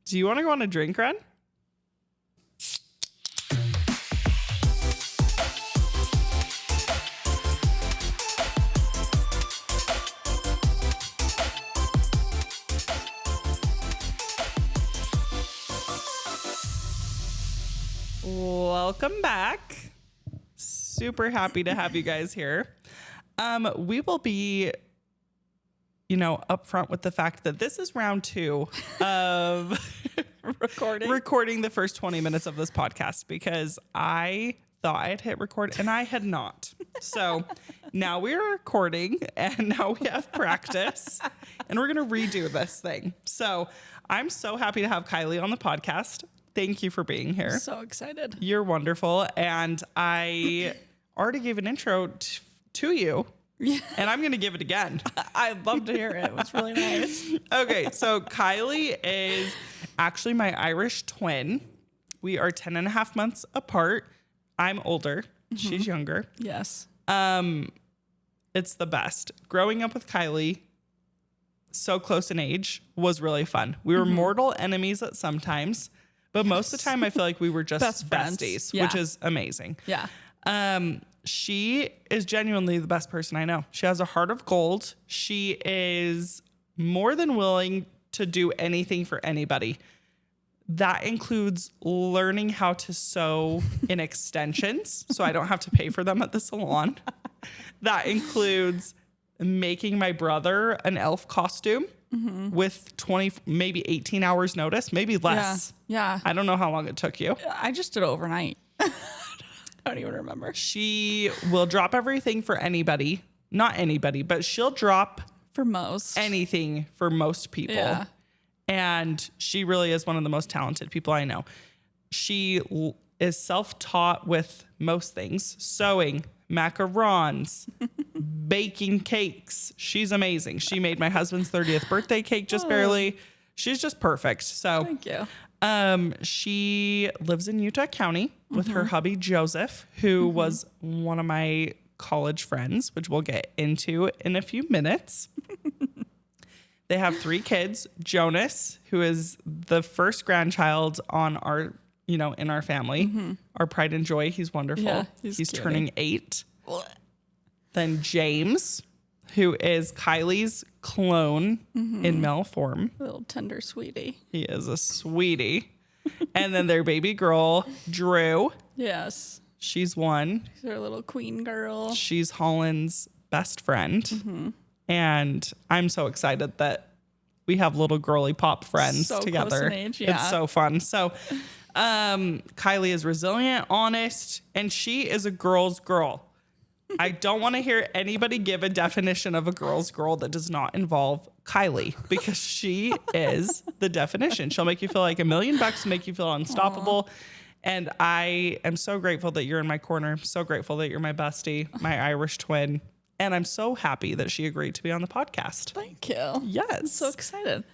Do you want to go on a drink run? Welcome back. Super happy to have you guys here. We will be, upfront with the fact that this is round 2 of recording the first 20 minutes of this podcast because I thought I had hit record and I had not. So now we're recording and now we have practice and we're going to redo this thing. So I'm so happy to have Kylie on the podcast. Thank you for being here. So excited. You're wonderful. And I already gave an intro to you. Yeah. And I'm going to give it again. I'd love to hear it. It was really nice. Okay. So Kylie is actually my Irish twin. We are 10 and a half months apart. I'm older. Mm-hmm. She's younger. Yes. It's the best. Growing up with Kylie, so close in age, was really fun. We were mortal enemies at some times. But most of the time, I feel like we were just besties, which is amazing. Yeah. She is genuinely the best person I know. She has a heart of gold. She is more than willing to do anything for anybody. That includes learning how to sew in extensions so I don't have to pay for them at the salon. That includes making my brother an elf costume. Mm-hmm. With 20, maybe 18 hours notice, maybe less. Yeah. I don't know how long it took you. I just did it overnight. I don't even remember. She will drop everything for anybody. Not anybody, but she'll drop for most anything for most people. Yeah. And she really is one of the most talented people I know. She is self-taught with most things. Sewing, macarons, baking cakes. She's amazing. She made my husband's 30th birthday cake just barely. She's just perfect. So thank you. She lives in Utah County with her hubby Joseph, who was one of my college friends, which we'll get into in a few minutes. They have 3 kids. Jonas, who is the first grandchild on our in our family, our pride and joy. He's wonderful. Yeah, he's turning 8. Then James, who is Kylie's clone in male form. Little tender sweetie. He is a sweetie. And then their baby girl, Drew. Yes. She's 1. She's our little queen girl. She's Holland's best friend. And I'm so excited that we have little girly pop friends together. Close in age, yeah. It's so fun. So Kylie is resilient, honest, and she is a girl's girl. I don't want to hear anybody give a definition of a girl's girl that does not involve Kylie, because she is the definition. She'll make you feel like $1 million, make you feel unstoppable. Aww. And I am so grateful that you're in my corner. I'm so grateful that you're my bestie, my Irish twin. And I'm so happy that she agreed to be on the podcast. Thank you. Yes. I'm so excited.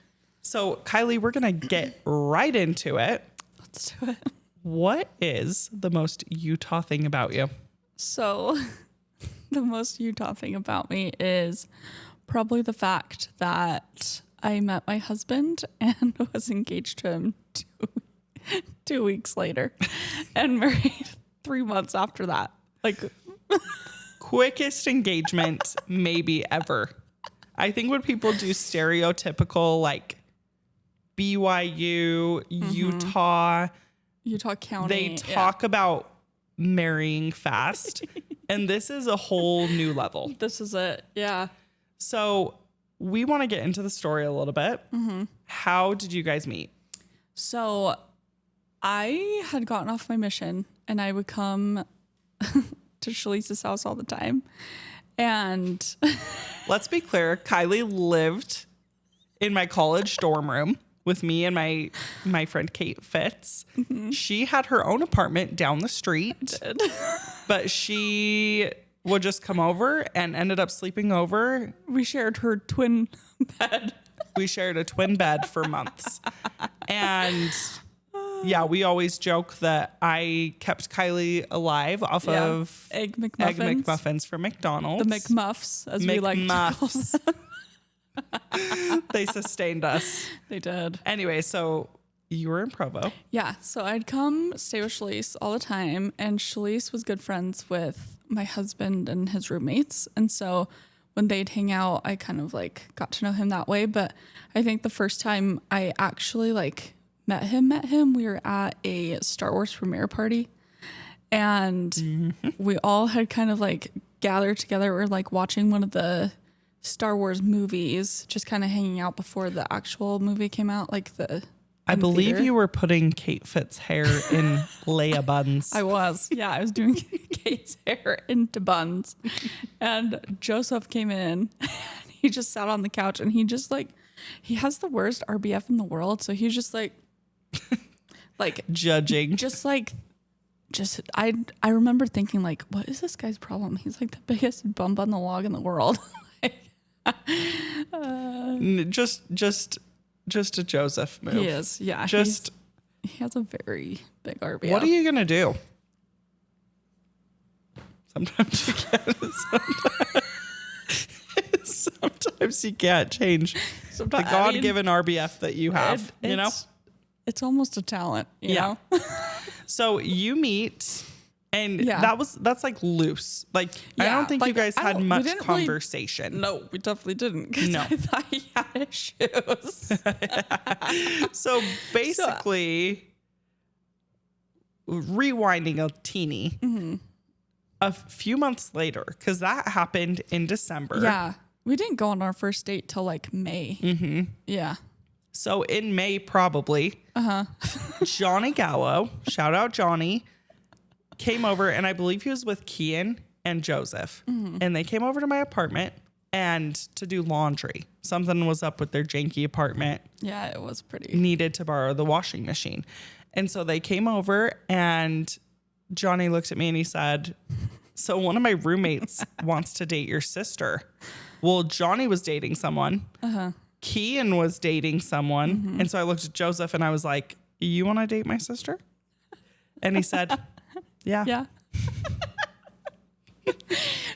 So Kylie, we're going to get right into it. Let's do it. What is the most Utah thing about you? So the most Utah thing about me is probably the fact that I met my husband and was engaged to him 2 weeks later and married 3 months after that. Like quickest engagement maybe ever. I think when people do stereotypical like BYU, Utah County, they talk about marrying fast. And this is a whole new level. This is it. Yeah. So we want to get into the story a little bit. How did you guys meet? So I had gotten off my mission and I would come to Shalice's house all the time. And let's be clear, Kylie lived in my college dorm room with me and my friend Kate Fitz. She had her own apartment down the street. I did. But she would just come over and ended up sleeping over. We shared her twin bed. We shared a twin bed for months. And yeah, we always joke that I kept Kylie alive off of Egg McMuffins from McDonald's. The McMuffs, as we like to call them. They sustained us. They did. Anyway, so you were in Provo. Yeah. So I'd come stay with Shalise all the time. And Shalise was good friends with my husband and his roommates. And so when they'd hang out, I kind of like got to know him that way. But I think the first time I actually like met him, we were at a Star Wars premiere party. And we all had kind of like gathered together. We were like watching one of the Star Wars movies, just kind of hanging out before the actual movie came out. I believe you were putting Kate Fitt's hair in Leia buns. I was. Yeah, I was doing Kate's hair into buns. And Joseph came in and he just sat on the couch and he just like, he has the worst RBF in the world. So he's just like judging. I remember thinking like, what is this guy's problem? He's like the biggest bum on the log in the world. Just a Joseph move. He is, yeah. He has a very big RBF. What are you gonna do? Sometimes you can't. Sometimes you can't change the God-given RBF that you have. You know, it's almost a talent. You know. So you meet. And that's like loose. Like, I don't think you guys had much conversation. No, we definitely didn't. Because I thought he had issues. So basically, rewinding a teeny, a few months later, because that happened in December. Yeah. We didn't go on our first date till like May. Mm-hmm. Yeah. So in May, probably, Johnny Gallo, shout out Johnny, came over, and I believe he was with Kian and Joseph. And they came over to my apartment and to do laundry. Something was up with their janky apartment. Yeah, it was pretty. Needed to borrow the washing machine. And so they came over, and Johnny looked at me and he said, so one of my roommates wants to date your sister. Well, Johnny was dating someone. Kian was dating someone. And so I looked at Joseph and I was like, you want to date my sister? And he said, yeah.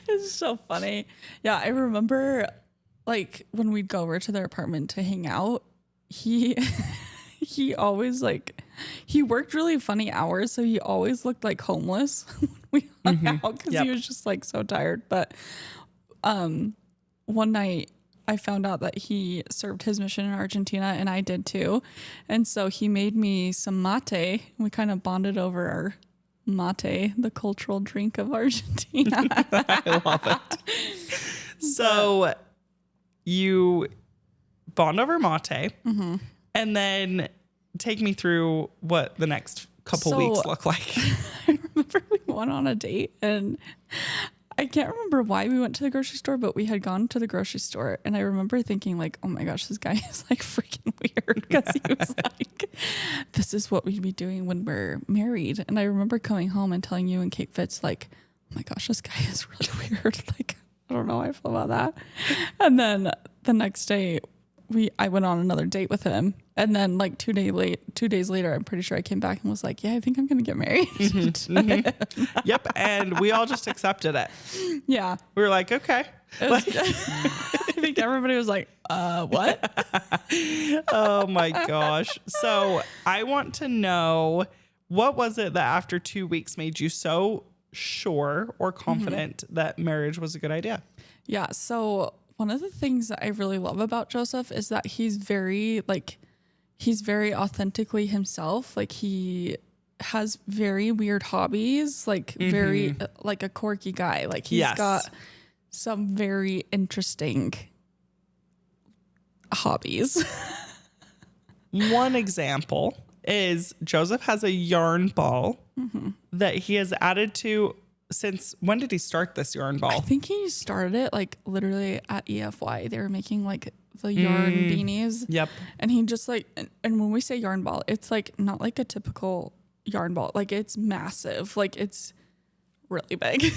It's so funny. Yeah, I remember like when we'd go over to their apartment to hang out, he always like, he worked really funny hours. So he always looked like homeless when we hung out because he was just like so tired. But one night I found out that he served his mission in Argentina and I did too. And so he made me some mate. We kind of bonded over our mate, the cultural drink of Argentina. I love it. So you bond over mate and then take me through what the next couple weeks look like. I remember we went on a date and I can't remember why we went to the grocery store, but we had gone to the grocery store and I remember thinking like, oh my gosh, this guy is like freaking weird because he was like, this is what we'd be doing when we're married. And I remember coming home and telling you and Kate Fitz like, oh my gosh, this guy is really weird. Like, I don't know how I feel about that. And then the next day I went on another date with him. And then like 2 days later, I'm pretty sure I came back and was like, yeah, I think I'm going to get married. Yep. And we all just accepted it. Yeah. We were like, okay. I think everybody was like, what? Oh my gosh. So I want to know, what was it that after 2 weeks made you so sure or confident that marriage was a good idea? Yeah. So one of the things that I really love about Joseph is that he's very authentically himself. Like he has very weird hobbies, like very like a quirky guy. Like he's got some very interesting hobbies. One example is Joseph has a yarn ball that he has added to. Since when did he start this yarn ball? I think he started it like literally at EFY. They were making like the yarn beanies. Yep. And he just like, and when we say yarn ball, it's like not like a typical yarn ball. Like it's massive. Like it's really big.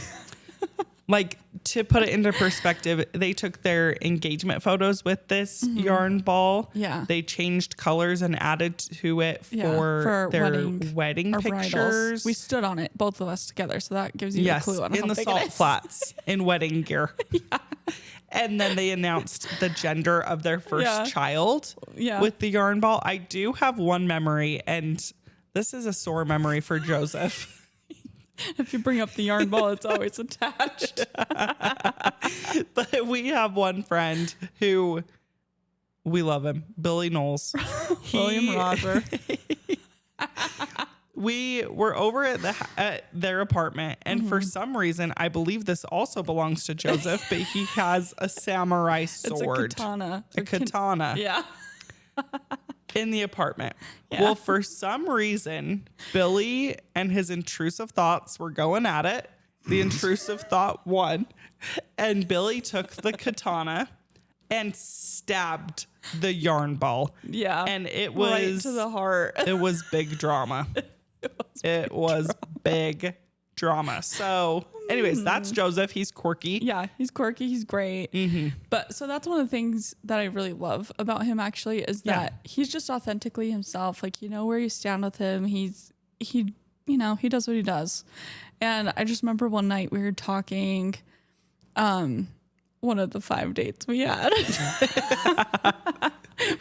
Like, to put it into perspective, they took their engagement photos with this yarn ball. Yeah. They changed colors and added to it for their wedding pictures. Bridals. We stood on it, both of us together. So that gives you a clue on how in the big salt it is. flats in wedding gear. And then they announced the gender of their first child with the yarn ball. I do have one memory, and this is a sore memory for Joseph. If you bring up the yarn ball, it's always attached. But we have one friend who, we love him, Billy Knowles. William Roger. We were over at their apartment, and for some reason, I believe this also belongs to Joseph, but he has a samurai sword. It's a katana. A katana. Yeah. In the apartment. Yeah. Well, for some reason, Billy and his intrusive thoughts were going at it. The intrusive thought won, and Billy took the katana and stabbed the yarn ball. Yeah. And it was right to the heart. It was big drama. It was big drama. So anyways, that's Joseph. He's quirky. Yeah, he's quirky. He's great. But so that's one of the things that I really love about him actually is that he's just authentically himself. Like, you know where you stand with him. He does what he does. And I just remember one night we were talking, one of the 5 dates we had.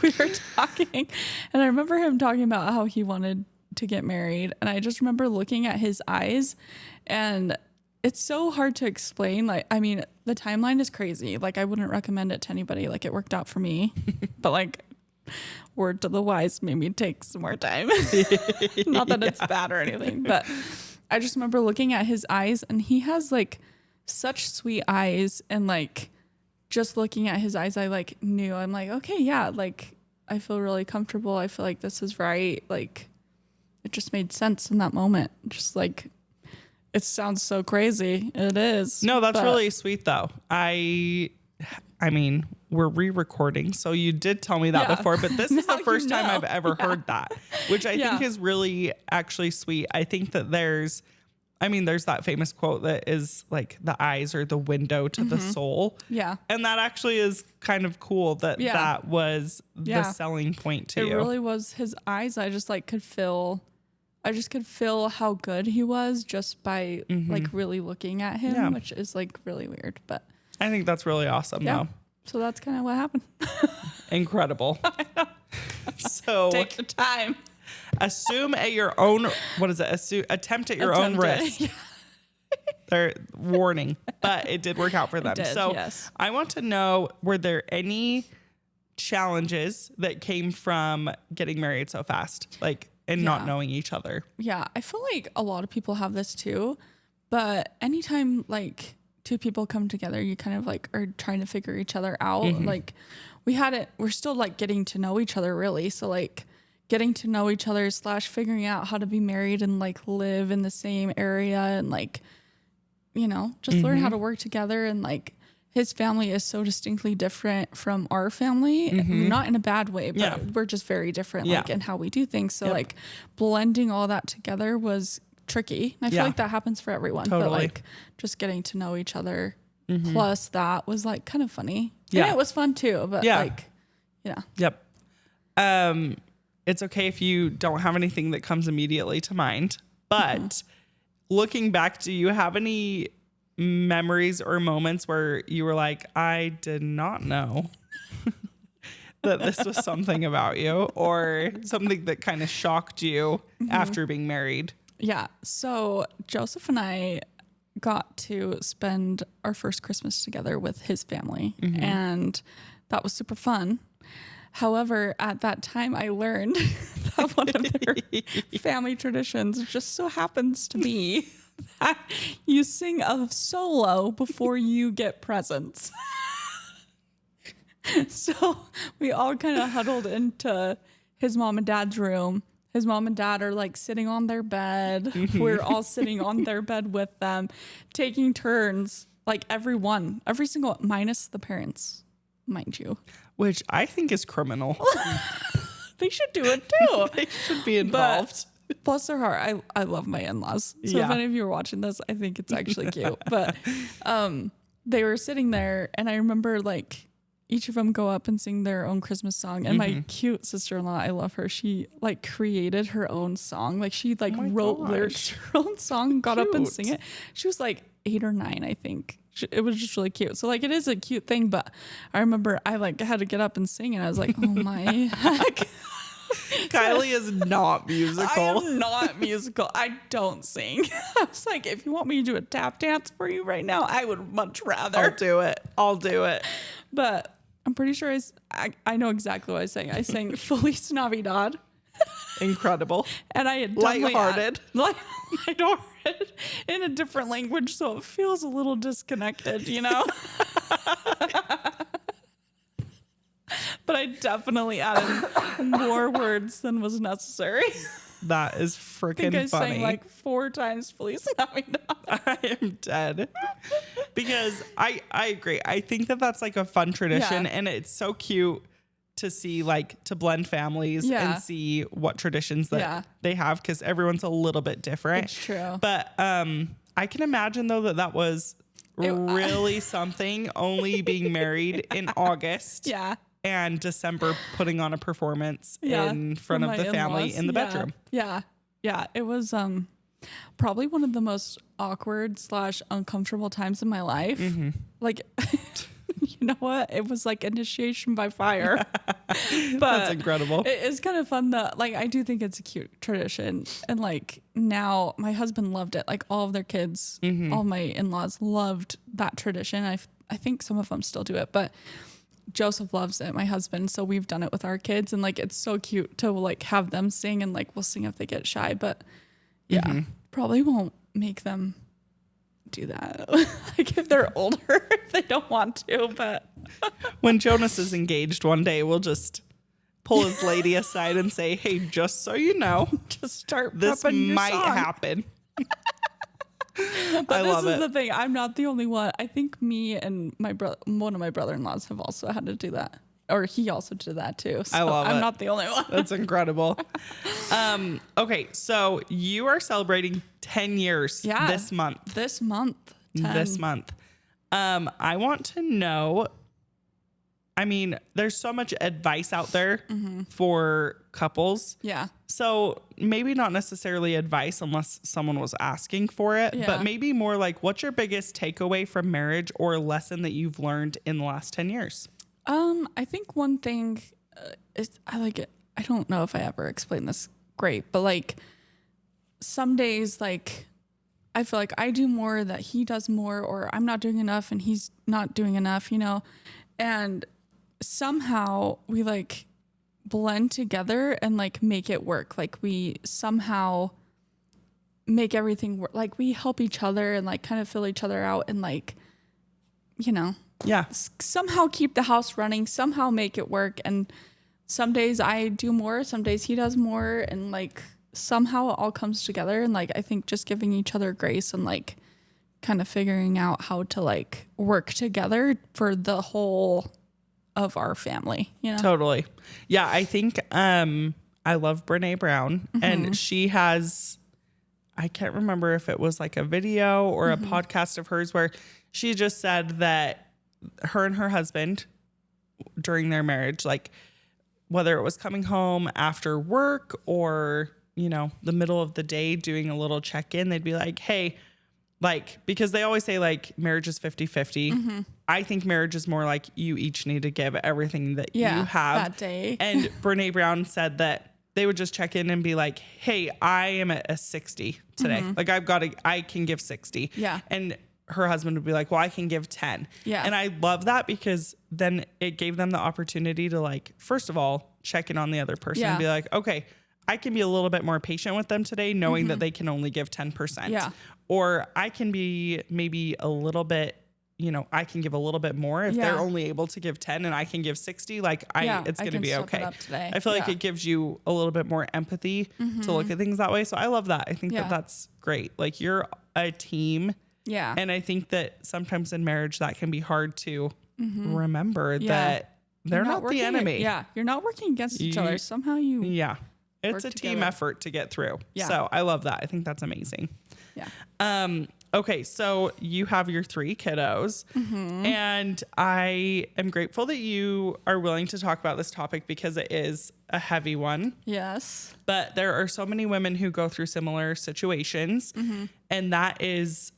We were talking, and I remember him talking about how he wanted to get married, and I just remember looking at his eyes, and it's so hard to explain. Like, I mean, the timeline is crazy. Like, I wouldn't recommend it to anybody. Like, it worked out for me, but like, word to the wise, maybe take some more time. Not that it's bad or anything, but I just remember looking at his eyes, and he has like such sweet eyes, and like just looking at his eyes, I like knew, I'm like, okay, yeah, like I feel really comfortable. I feel like this is right. Like, it just made sense in that moment. Just like, it sounds so crazy. It is. No, that's really sweet though. I mean, we're re-recording, so you did tell me that before, but this is the first time I've ever heard that, which I think is really actually sweet. I think that there's that famous quote that is like the eyes are the window to the soul. Yeah. And that actually is kind of cool that that was the selling point to you. It really was his eyes. I just could feel how good he was just by like really looking at him, which is like really weird, but I think that's really awesome though. So that's kind of what happened. Incredible. So take the time. Assume at your own, attempt at your own risk. They're warning, but it did work out for them. So I want to know, were there any challenges that came from getting married so fast? Like, and not knowing each other? Yeah, I feel like a lot of people have this too, but anytime like two people come together, you kind of like are trying to figure each other out. Like we're still like getting to know each other really. So like getting to know each other / figuring out how to be married and like live in the same area and like, you know, just learn how to work together. And like his family is so distinctly different from our family, not in a bad way, but we're just very different like in how we do things. So like blending all that together was tricky. And I feel like that happens for everyone, but like just getting to know each other plus that was like kind of funny. Yeah. And it was fun too, but like, Yep. It's okay if you don't have anything that comes immediately to mind, but looking back, do you have any memories or moments where you were like, I did not know that this was something about you, or something that kind of shocked you after being married? Yeah. So Joseph and I got to spend our first Christmas together with his family, and that was super fun. However, at that time, I learned that one of their family traditions just so happens to be that you sing a solo before you get presents. So we all kind of huddled into his mom and dad's room. His mom and dad are like sitting on their bed. We're all sitting on their bed with them, taking turns, like every single, minus the parents, mind you. Which I think is criminal. They should do it too. They should be involved. But bless their heart. I love my in-laws. So if any of you are watching this, I think it's actually cute. But they were sitting there, and I remember like each of them go up and sing their own Christmas song. And my cute sister-in-law, I love her. She like created her own song. Like she like wrote lyrics to her own song, got up and sing it. She was like 8 or 9, I think. It was just really cute. So like, it is a cute thing, but I remember I like had to get up and sing and I was like, oh my heck. Kylie is not musical. I am not musical. I don't sing. I was like, if you want me to do a tap dance for you right now, I would much rather. I'll do it. But I'm pretty sure I know exactly what I sang. I sang Feliz Navidad. Incredible. And I had lighthearted in a different language, so it feels a little disconnected, you know? But I definitely added more words than was necessary. That is freaking I funny. sang like 4 times Feliz Navidad. I am dead. Because I agree. I think that that's like a fun tradition, and it's so cute to see, like, to blend families and see what traditions that they have, because everyone's a little bit different. It's true. But I can imagine, though, that was really something, only being married in August. Yeah. And December putting on a performance in front of the family in the bedroom. Yeah. It was probably one of the most awkward / uncomfortable times in my life. Mm-hmm. Like, you know what? It was like initiation by fire. But that's incredible. It's kind of fun that, like, I do think it's a cute tradition. And like, now my husband loved it. Like, all of their kids, all my in-laws loved that tradition. I think some of them still do it, but Joseph loves it, my husband, so we've done it with our kids, and like, it's so cute to like have them sing, and like, we'll sing if they get shy, but probably won't make them do that. Like, if they're older, if they don't want to. But when Jonas is engaged one day, we'll just pull his lady aside and say, hey, just so you know, just start this might happen. But this is the thing. I'm not the only one. I think me and one of my brother-in-laws have also had to do that. Or he also did that too. So I'm not the only one. That's incredible. Okay, so you are celebrating 10 years this month. 10. This month. I want to know, I mean, there's so much advice out there for couples. Yeah. So maybe not necessarily advice unless someone was asking for it, but maybe more like, what's your biggest takeaway from marriage or lesson that you've learned in the last 10 years? I think one thing is, I like it. I don't know if I ever explained this great, but like, some days, like, I feel like I do more, that he does more, or I'm not doing enough and he's not doing enough, you know? And somehow we like blend together and like make it work. Like, we somehow make everything work. Like, we help each other and like kind of fill each other out and like, you know, somehow keep the house running, somehow make it work. And some days I do more, some days he does more, and like somehow it all comes together. And like, I think just giving each other grace and like kind of figuring out how to like work together for the whole of our family, you know? Totally. Yeah, I think I love Brene Brown, and she has, I can't remember if it was like a video or a podcast of hers where she just said that her and her husband during their marriage, like whether it was coming home after work or, you know, the middle of the day doing a little check-in, they'd be like, hey, like, because they always say like marriage is 50-50. I think marriage is more like you each need to give everything that you have that day. And Brene Brown said that they would just check in and be like, hey, I am at a 60 today. Like, I can give 60. Yeah. And her husband would be like, well, I can give 10. Yeah. And I love that, because then it gave them the opportunity to, like, first of all, check in on the other person and be like, okay, I can be a little bit more patient with them today, knowing that they can only give 10%. Yeah. Or I can be maybe a little bit, you know, I can give a little bit more if they're only able to give 10 and I can give 60. Like, it's going to be okay. I feel like it gives you a little bit more empathy to look at things that way. So I love that. I think that that's great. Like, you're a team. Yeah. And I think that sometimes in marriage that can be hard to remember that they're not the enemy. You're not working against each other. Somehow you it's a team effort to get through. Yeah. So I love that. I think that's amazing. Yeah. Okay, so you have your 3 kiddos, and I am grateful that you are willing to talk about this topic, because it is a heavy one. Yes. But there are so many women who go through similar situations, and that is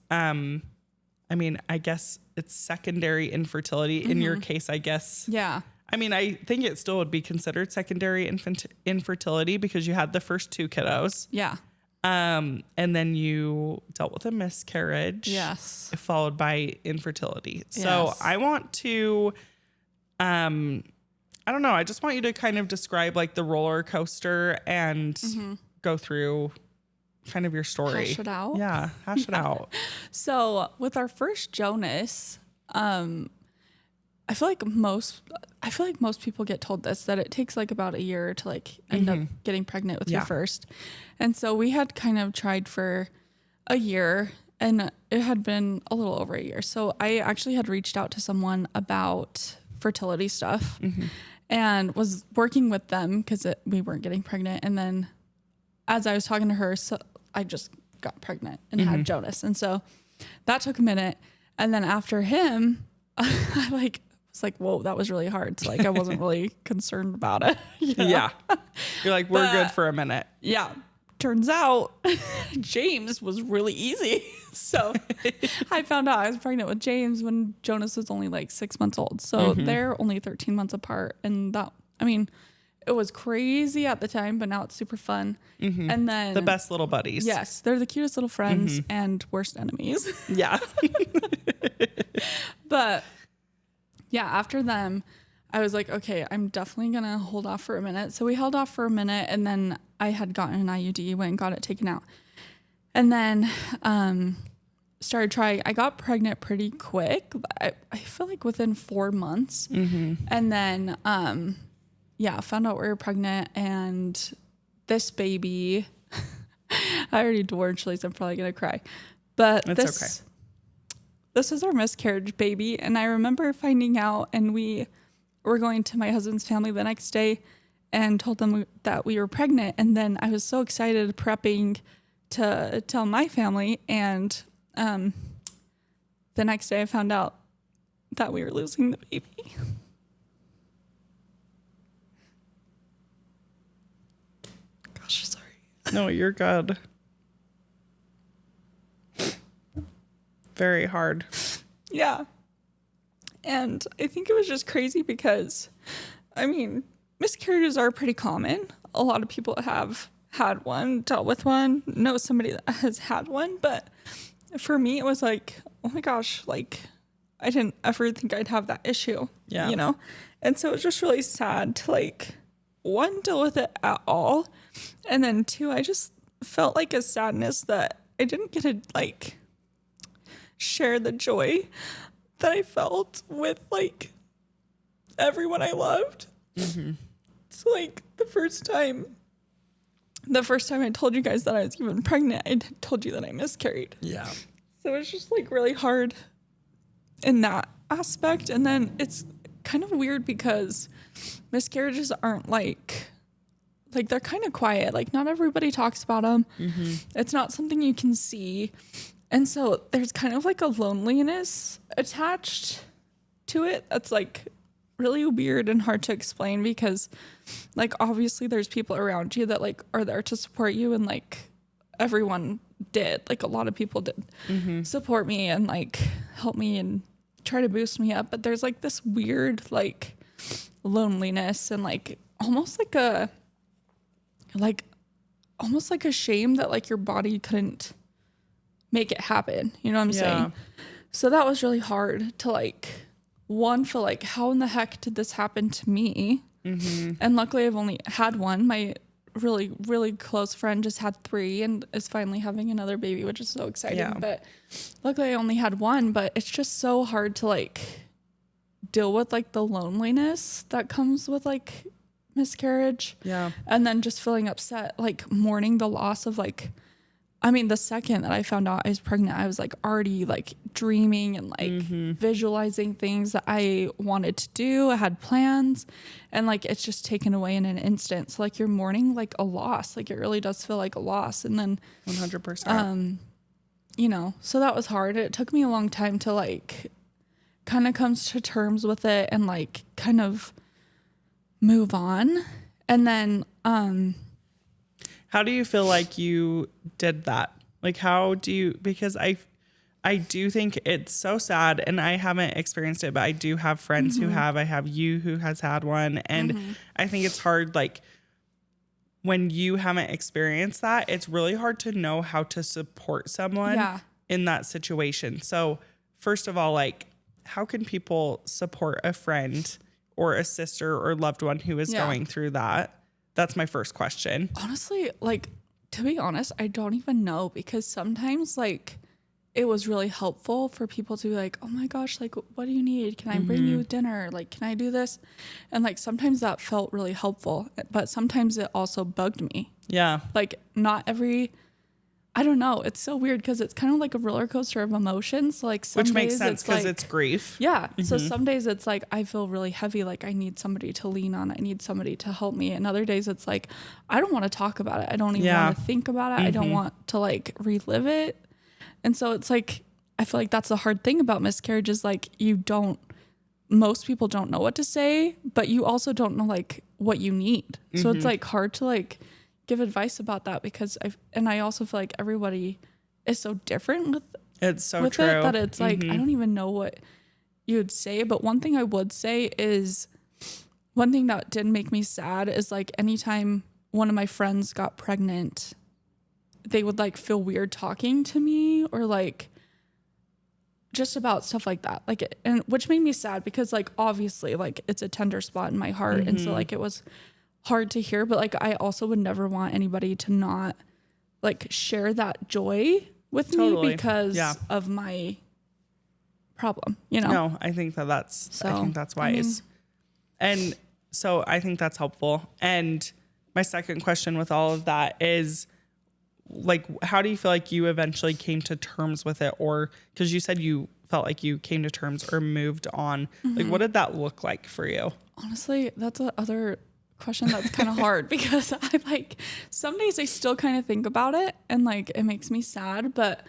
I mean, I guess it's secondary infertility. In your case, I guess. Yeah. I mean, I think it still would be considered secondary infertility because you had the first 2 kiddos. Yeah. And then you dealt with a miscarriage. Yes. Followed by infertility. So Yes. I want to, I don't know. I just want you to kind of describe like the roller coaster and go through kind of your story. Hash it out. Yeah. Hash it out. So with our first Jonas, I feel like most people get told this, that it takes like about a year to like end up getting pregnant with your first. And so we had kind of tried for a year, and it had been a little over a year. So I actually had reached out to someone about fertility stuff and was working with them because we weren't getting pregnant. And then as I was talking to her, so I just got pregnant and had Jonas. And so that took a minute. And then after him, I like was like, whoa, that was really hard. So like I wasn't really concerned about it. You know? Yeah. You're like, we're good for a minute. Yeah. Turns out James was really easy. So I found out I was pregnant with James when Jonas was only like 6 months old. So they're only 13 months apart. And that, I mean, it was crazy at the time, but now it's super fun. And then The best little buddies. yes, they're the cutest little friends and worst enemies. Yeah. But yeah, after them, I was like, okay, I'm definitely going to hold off for a minute. So we held off for a minute, and then I had gotten an IUD, went and got it taken out. And then started trying. I got pregnant pretty quick. I feel like within 4 months. And then, found out we were pregnant. And this baby, I already adored chilies. I'm probably going to cry. But That's okay. This is our miscarriage baby. And I remember finding out, and we were going to my husband's family the next day and told them that we were pregnant. And then I was so excited prepping to tell my family. And the next day I found out that we were losing the baby. Gosh, sorry. No, you're good. Very hard. Yeah. And I think it was just crazy because, I mean, miscarriages are pretty common. A lot of people have had one, dealt with one, know somebody that has had one. But for me, it was like, oh my gosh, like I didn't ever think I'd have that issue, you know? And so it was just really sad to like, 1, deal with it at all. And then 2, I just felt like a sadness that I didn't get to like share the joy that I felt with like everyone I loved. So like the first time I told you guys that I was even pregnant, I told you that I miscarried. Yeah. So it's just like really hard in that aspect. And then it's kind of weird because miscarriages aren't like they're kind of quiet. Like not everybody talks about them. It's not something you can see. And so there's kind of like a loneliness attached to it that's like really weird and hard to explain because like obviously there's people around you that like are there to support you, and like everyone did, like a lot of people did support me and like help me and try to boost me up, but there's like this weird like loneliness and like almost like a shame that like your body couldn't make it happen. You know what I'm saying? So that was really hard to like, one, feel like how in the heck did this happen to me? And luckily I've only had one. My really, really close friend just had 3 and is finally having another baby, which is so exciting. But luckily I only had one, but it's just so hard to like deal with like the loneliness that comes with like miscarriage. And then just feeling upset, like mourning the loss of like, I mean, the second that I found out I was pregnant, I was like already like dreaming and like visualizing things that I wanted to do. I had plans, and like it's just taken away in an instant. So like you're mourning like a loss. Like it really does feel like a loss. And then 100%. You know, so that was hard. It took me a long time to like kind of come to terms with it and like kind of move on. And then how do you feel like you did that? Like, how do you, because I I do think it's so sad, and I haven't experienced it, but I do have friends who have. I have you who has had one, and I think it's hard, like, when you haven't experienced that, it's really hard to know how to support someone in that situation. So first of all, like, how can people support a friend or a sister or loved one who is going through that? That's my first question. Honestly, like, to be honest, I don't even know, because sometimes, like, it was really helpful for people to be like, oh my gosh, like, what do you need? Can I bring you dinner? Like, can I do this? And like, sometimes that felt really helpful, but sometimes it also bugged me. Yeah. Like, not every, I don't know. It's so weird because it's kind of like a roller coaster of emotions. Like, some Which makes days sense because like, it's grief. Yeah. So some days it's like, I feel really heavy. Like, I need somebody to lean on. I need somebody to help me. And other days it's like, I don't want to talk about it. I don't even want to think about it. I don't want to like relive it. And so it's like, I feel like that's the hard thing about miscarriage is like, most people don't know what to say, but you also don't know like what you need. So it's like hard to like give advice about that, because I also feel like everybody is so different with it that it's like, I don't even know what you would say. But one thing I would say is, one thing that did make me sad is like, anytime one of my friends got pregnant, they would like feel weird talking to me, or like just about stuff like that. Like, and which made me sad, because like, obviously like it's a tender spot in my heart. And so like, it was hard to hear, but like, I also would never want anybody to not like share that joy with me because of my problem, you know? No, I think that's wise. And so I think that's helpful. And my second question with all of that is, like, how do you feel like you eventually came to terms with it? Or because you said you felt like you came to terms or moved on, like, what did that look like for you? Honestly, that's another question that's kind of hard, because I like, some days I still kind of think about it and like it makes me sad, but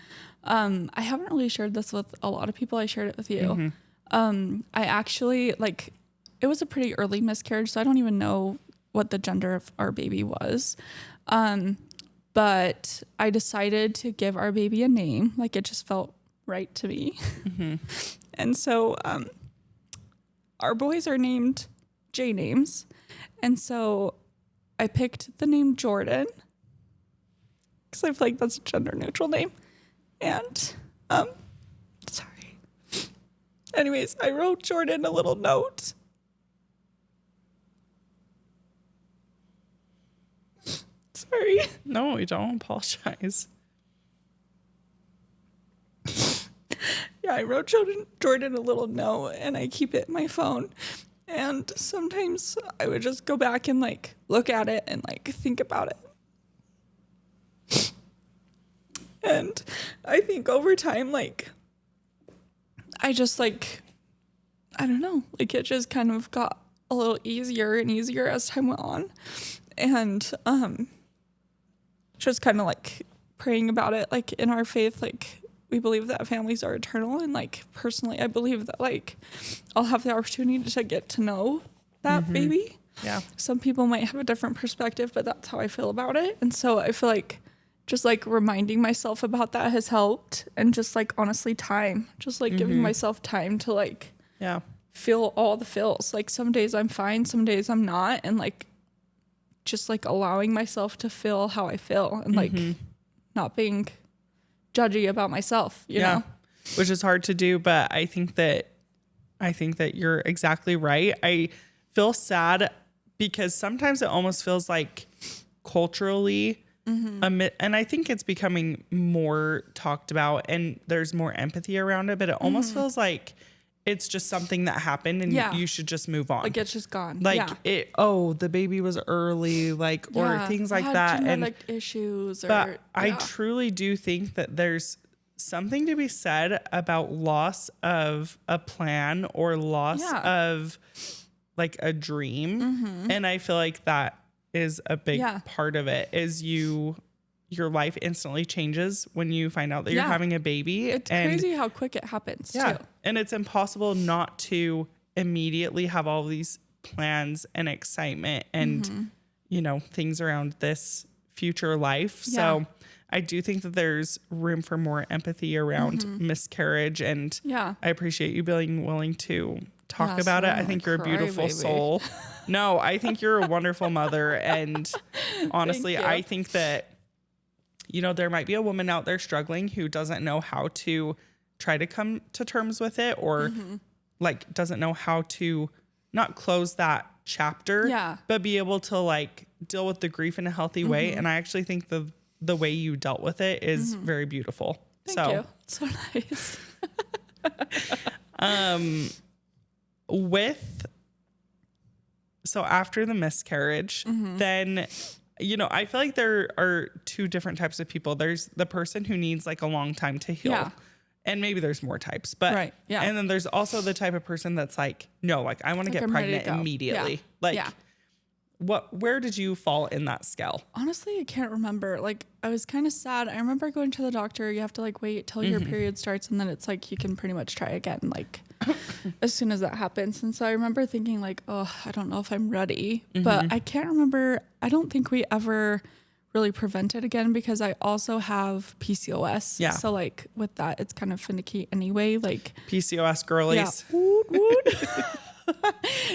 I haven't really shared this with a lot of people. I shared it with you. I actually, like, it was a pretty early miscarriage, so I don't even know what the gender of our baby was. But I decided to give our baby a name. Like, it just felt right to me. And so our boys are named J names. And so I picked the name Jordan, because I feel like that's a gender neutral name. And sorry. Anyways, I wrote Jordan a little note. Sorry. No, you don't apologize. Yeah, I wrote Jordan a little note, and I keep it in my phone. And sometimes I would just go back and like look at it and like think about it. And I think over time, like, I just like, I don't know, like, it just kind of got a little easier and easier as time went on. And just kind of like praying about it, like, in our faith, like, we believe that families are eternal, and like, personally, I believe that like I'll have the opportunity to get to know that baby. Yeah. Some people might have a different perspective, but that's how I feel about it. And so I feel like just like reminding myself about that has helped, and just like, honestly, time, just like giving myself time to like feel all the feels. Like, some days I'm fine, some days I'm not, and like just like allowing myself to feel how I feel, and like not being judgy about myself, you know? Which is hard to do, but I think that you're exactly right. I feel sad because sometimes it almost feels like culturally, and I think it's becoming more talked about and there's more empathy around it, but it almost feels like it's just something that happened and you should just move on. Like, it's just gone. Like, the baby was early, like, or things like that. Genetic issues. But I truly do think that there's something to be said about loss of a plan or loss of like a dream. And I feel like that is a big part of it, is your life instantly changes when you find out that you're having a baby. It's crazy how quick it happens too. And it's impossible not to immediately have all these plans and excitement and, you know, things around this future life. So I do think that there's room for more empathy around miscarriage. And Yeah. I appreciate you being willing to talk about so it. I'm I think a you're a beautiful crybaby. soul. No, I think you're a wonderful mother. And honestly, Thank you. I think that, you know, there might be a woman out there struggling who doesn't know how to try to come to terms with it, or like doesn't know how to not close that chapter, Yeah. but be able to like deal with the grief in a healthy way. And I actually think the way you dealt with it is very beautiful. Thank you. So nice. So after the miscarriage, then, you know, I feel like there are two different types of people. There's the person who needs like a long time to heal. Yeah. And maybe there's more types, but Right, yeah. And then there's also the type of person that's like, no, like I want to Like, get I'm ready to pregnant go. immediately. Yeah. Like Yeah. where did you fall in that scale? Honestly, I can't remember. Like, I was kind of sad. I remember going to the doctor. You have to like wait till your period starts, and then it's like you can pretty much try again, like as soon as that happens. And so I remember thinking like, oh, I don't know if I'm ready, but I can't remember. I don't think we ever really prevented again, because I also have PCOS. Yeah. So like with that, it's kind of finicky anyway. Like PCOS girlies. Yeah. Woot, woot.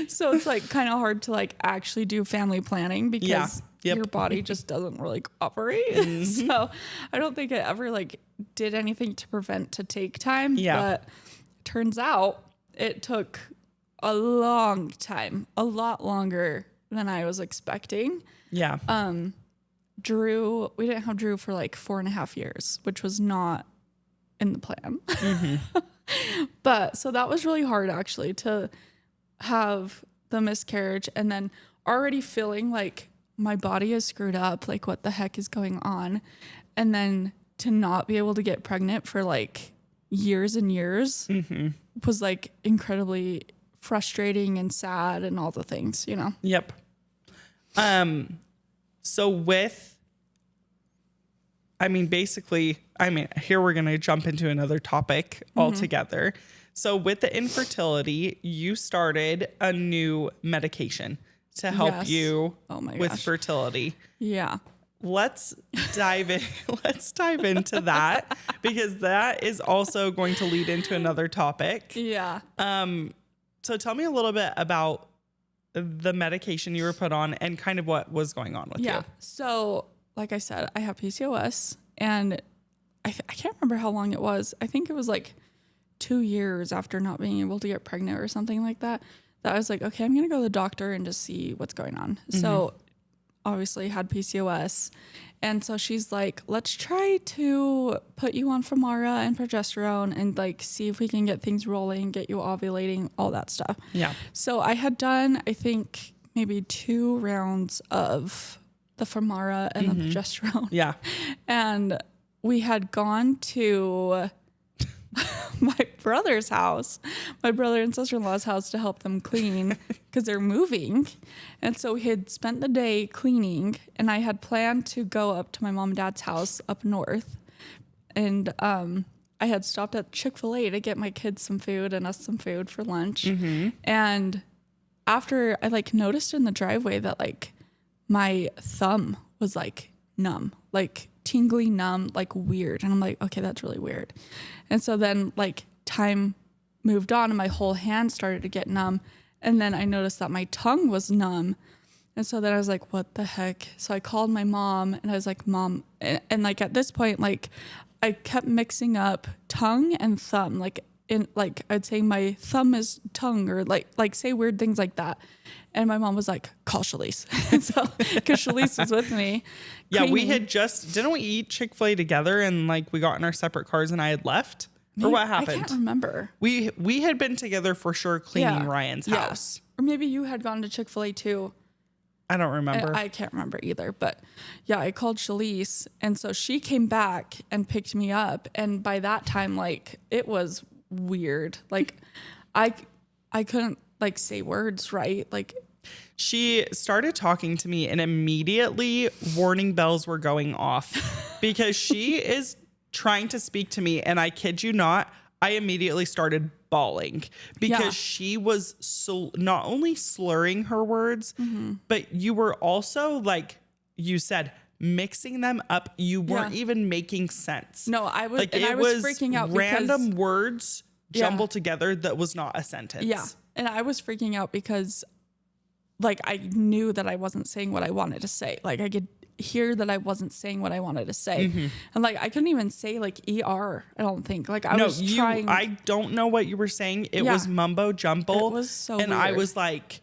So it's like kind of hard to like actually do family planning, because Yep. your body just doesn't really cooperate. So I don't think I ever like did anything to prevent to take time. Yeah. But turns out it took a long time, a lot longer than I was expecting. Yeah. We didn't have Drew for like 4.5 years, which was not in the plan. But so that was really hard actually, to have the miscarriage and then already feeling like my body is screwed up, like what the heck is going on, and then to not be able to get pregnant for like years and years was like incredibly frustrating and sad and all the things, you know. Yep. So here we're going to jump into another topic altogether. So with the infertility, you started a new medication to help Yes. you Oh my with gosh. fertility. Yeah. Let's dive in. Let's dive into that, because that is also going to lead into another topic. Yeah. So tell me a little bit about the medication you were put on and kind of what was going on with you. So, like I said, I have PCOS, and I can't remember how long it was. I think it was like 2 years after not being able to get pregnant or something like that, that I was like, okay, I'm going to go to the doctor and just see what's going on. So obviously had PCOS. And so she's like, let's try to put you on Femara and progesterone and like see if we can get things rolling, get you ovulating, all that stuff. Yeah. So I had done, I think, maybe 2 rounds of the Femara and the progesterone. Yeah. And we had gone to my brother's house, my brother and sister-in-law's house, to help them clean because they're moving. And so we had spent the day cleaning, and I had planned to go up to my mom and dad's house up north. And I had stopped at Chick-fil-A to get my kids some food and us some food for lunch. And after I like noticed in the driveway that like my thumb was like numb, like tingly, numb, like weird. And I'm like, okay, that's really weird. And so then like time moved on and my whole hand started to get numb. And then I noticed that my tongue was numb. And so then I was like, what the heck? So I called my mom and I was like, Mom, and like at this point, like I kept mixing up tongue and thumb. Like in like I'd say my thumb is tongue, or like say weird things like that. And my mom was like, call Shalise. And so, because Shalise was with me. Yeah, we cleaning. had didn't we eat Chick-fil-A together and like we got in our separate cars and I had left? Or what happened? I can't remember. We had been together for sure cleaning Yeah. Ryan's Yeah. house. Or maybe you had gone to Chick-fil-A too. I don't remember. I can't remember either. But yeah, I called Shalise. And so she came back and picked me up. And by that time, like it was weird. Like I couldn't like say words right. Like She started talking to me and immediately warning bells were going off because she is trying to speak to me. And I kid you not, I immediately started bawling because Yeah. she was not only slurring her words, but you were also like you said, mixing them up. You weren't even making sense. No, I was, like, and I was freaking out random because, words jumbled together that was not a sentence. Yeah. And I was freaking out because like I knew that I wasn't saying what I wanted to say. Like I could hear that I wasn't saying what I wanted to say. And like I couldn't even say like ER, I don't think. Like I was trying. I don't know what you were saying. It was mumbo jumbo. It was so and weird. I was like,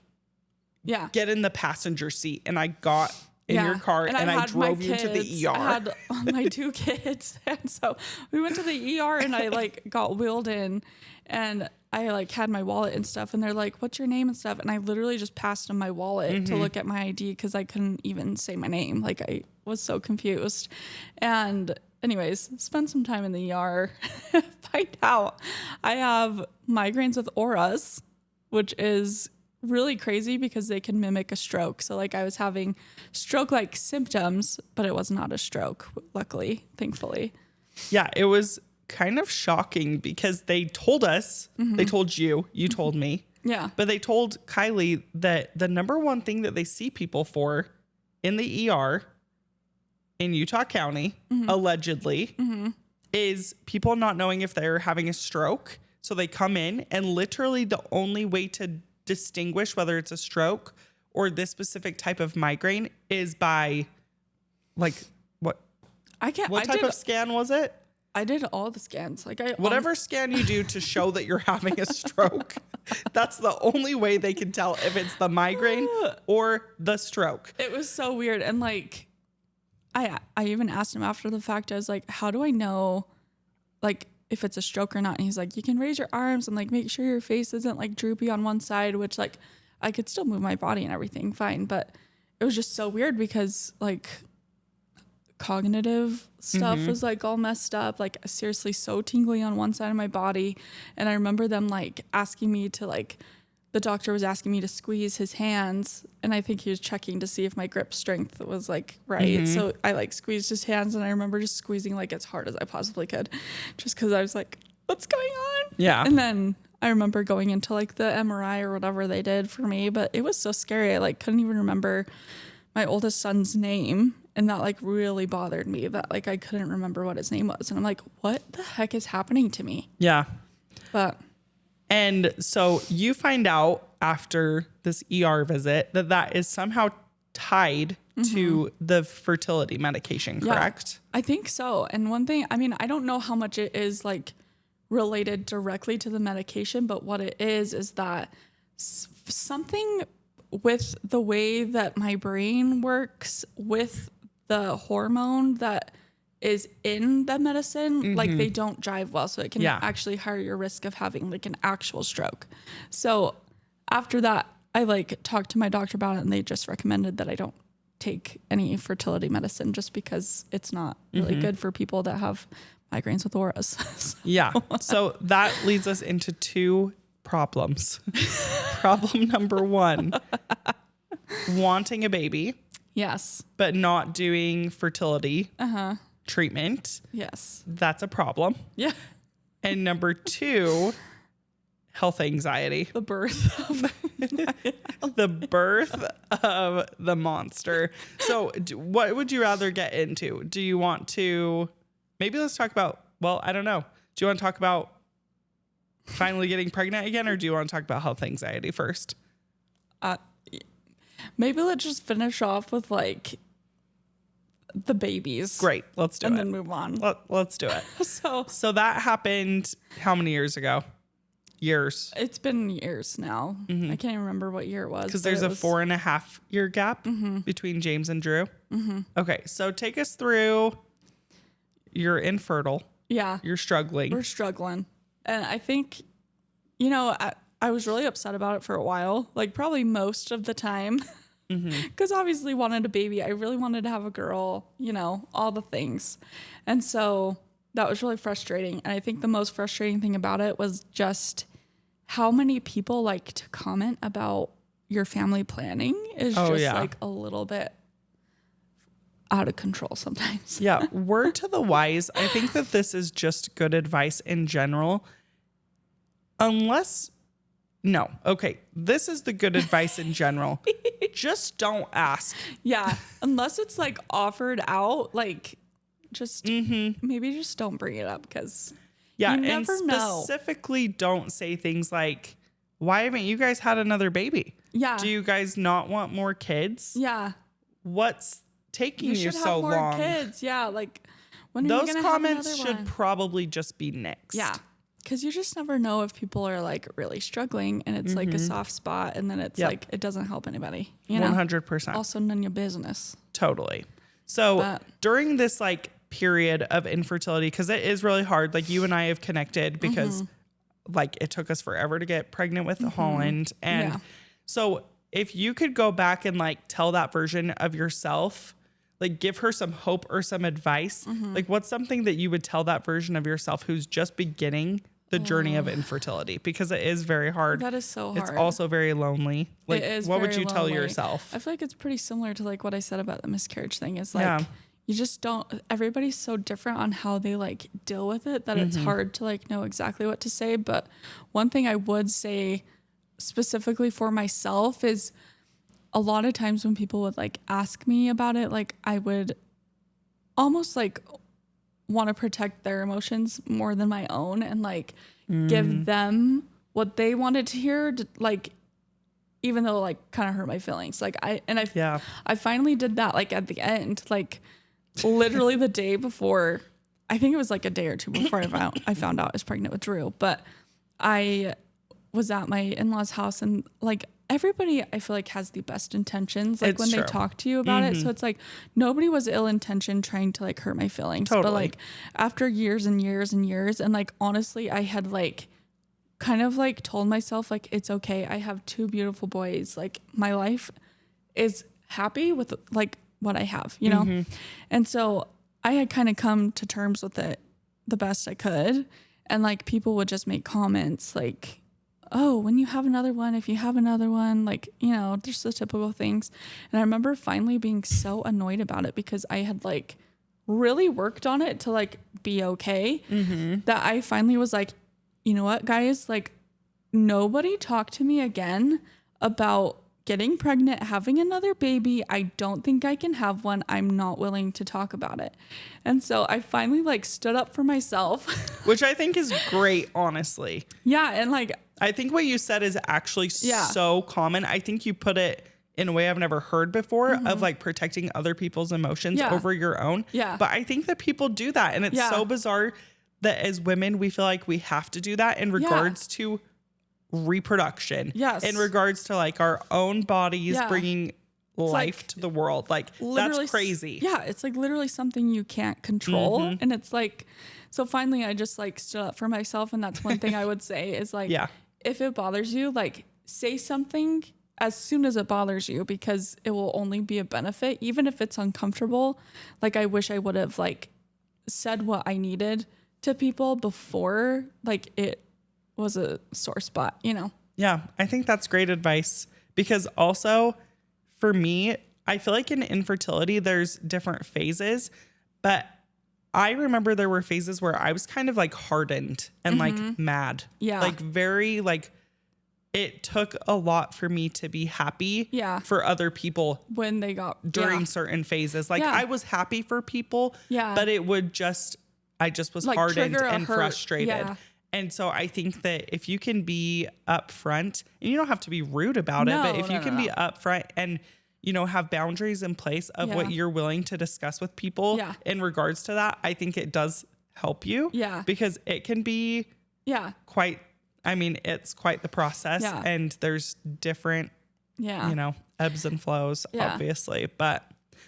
get in the passenger seat. And I got in your car and I drove you to the ER. I had my 2 kids. And so we went to the ER and I like got wheeled in and I like had my wallet and stuff and they're like, what's your name and stuff? And I literally just passed them my wallet to look at my ID because I couldn't even say my name. Like I was so confused. And anyways, spend some time in the ER, find out I have migraines with auras, which is really crazy because they can mimic a stroke. So like I was having stroke-like symptoms, but it was not a stroke, luckily, thankfully. Yeah, it was kind of shocking because they told us, they told you told me. Yeah. But they told Kylie that the number one thing that they see people for in the ER in Utah County, allegedly, is people not knowing if they're having a stroke. So they come in and literally the only way to distinguish whether it's a stroke or this specific type of migraine is by like what type of scan was it? I did all the scans. Like whatever scan you do to show that you're having a stroke, that's the only way they can tell if it's the migraine or the stroke. It was so weird. And like I even asked him after the fact, I was like, how do I know like if it's a stroke or not? And he's like, you can raise your arms and like make sure your face isn't like droopy on one side, which like I could still move my body and everything fine. But it was just so weird because like cognitive stuff was like all messed up, like seriously so tingly on one side of my body. And I remember them like asking me to like, the doctor was asking me to squeeze his hands and I think he was checking to see if my grip strength was like right. So I like squeezed his hands and I remember just squeezing like as hard as I possibly could just because I was like, what's going on? Yeah. And then I remember going into like the MRI or whatever they did for me, but it was so scary. I like couldn't even remember my oldest son's name. And that like really bothered me that like I couldn't remember what his name was. And I'm like, what the heck is happening to me? Yeah. And so you find out after this ER visit that is somehow tied to the fertility medication, correct? Yeah, I think so. And one thing, I mean, I don't know how much it is like related directly to the medication, but what it is that something with the way that my brain works with the hormone that is in the medicine, like they don't jive well. So it can actually higher your risk of having like an actual stroke. So after that, I like talked to my doctor about it and they just recommended that I don't take any fertility medicine just because it's not really good for people that have migraines with auras. Yeah. So that leads us into 2 problems. Problem number 1, wanting a baby. Yes. But not doing fertility treatment. Yes. That's a problem. Yeah. And number 2, health anxiety. The birth of the birth of the monster. So what would you rather get into? Do you want to, maybe let's talk about, well, I don't know. Do you want to talk about finally getting pregnant again, or do you want to talk about health anxiety first? Maybe let's just finish off with like the babies. Great. Let's do it. And then move on. Let's do it. So that happened how many years ago? Years. It's been years now. I can't even remember what year it was. Because there's a 4.5 year gap between James and Drew. Okay. So take us through. You're infertile. Yeah. You're struggling. We're struggling. And I think, you know, I was really upset about it for a while, like probably most of the time, because obviously wanted a baby. I really wanted to have a girl, you know, all the things. And so that was really frustrating. And I think the most frustrating thing about it was just how many people like to comment about your family planning is like a little bit out of control sometimes. Yeah. Word to the wise. I think that this is just good advice in general. Unless no. Okay. This is the good advice in general. Just don't ask. Yeah. Unless it's like offered out, like just maybe just don't bring it up because Yeah. you And never know. specifically don't say things like, why haven't you guys had another baby? Yeah. Do you guys not want more kids? Yeah. What's taking you should so have more long? kids. Yeah. Like when are Those you gonna comments have another should one? probably just be nixed. Yeah. Because you just never know if people are like really struggling and it's like a soft spot and then it's like it doesn't help anybody. You know? 100%. Also none of your business. Totally. So But- during this like period of infertility, because it is really hard, like you and I have connected because like it took us forever to get pregnant with Holland. And Yeah. so if you could go back and like tell that version of yourself, like give her some hope or some advice, like what's something that you would tell that version of yourself who's just beginning the journey of infertility? Because it is very hard. That is so hard. It's also very lonely. Like, It is what would very you tell lonely. yourself? I feel like it's pretty similar to like what I said about the miscarriage thing. Is like Yeah. you just don't. Everybody's so different on how they like deal with it that it's hard to like know exactly what to say. But one thing I would say specifically for myself is a lot of times when people would like ask me about it, like I would almost like want to protect their emotions more than my own and like give them what they wanted to hear, like even though like kind of hurt my feelings. Like I finally did that like at the end, like literally the day before. I think it was like a day or two before I found out I was pregnant with Drew, but I was at my in-laws' house and like everybody I feel like has the best intentions like It's when true. they talk to you about it. So it's like nobody was ill-intentioned trying to like hurt my feelings. Totally. But like after years and years and years and like honestly I had like kind of like told myself like it's okay. I have 2 beautiful boys. Like my life is happy with like what I have, you know? And so I had kind of come to terms with it the best I could. And like people would just make comments like, oh, when you have another one, if you have another one, like, you know, just the typical things. And I remember finally being so annoyed about it because I had like really worked on it to like be okay that I finally was like, you know what, guys, like nobody talk to me again about getting pregnant, having another baby. I don't think I can have one. I'm not willing to talk about it. And so I finally like stood up for myself. Which I think is great, honestly. Yeah. And like, I think what you said is actually so common. I think you put it in a way I've never heard before of like protecting other people's emotions over your own. Yeah. But I think that people do that. And it's so bizarre that as women, we feel like we have to do that in regards to reproduction. Yes. In regards to like our own bodies bringing life like to the world. Like that's crazy. Yeah. It's like literally something you can't control. And it's like, so finally I just like stood up for myself. And that's one thing I would say is like, if it bothers you, like say something as soon as it bothers you, because it will only be a benefit, even if it's uncomfortable. Like I wish I would have like said what I needed to people before like it was a sore spot, you know? Yeah, I think that's great advice because also for me, I feel like in infertility, there's different phases, but I remember there were phases where I was kind of like hardened and like mad. Yeah. Like very like it took a lot for me to be happy for other people when they got during certain phases. Like I was happy for people, but it would just, I just was like hardened and hurt. frustrated. Yeah. And so I think that if you can be upfront, and you don't have to be rude about it, but if you can be upfront and, you know, have boundaries in place of what you're willing to discuss with people in regards to that, I think it does help you. Yeah. Because it can be quite, I mean, it's quite the process and there's different, you know, ebbs and flows, obviously. But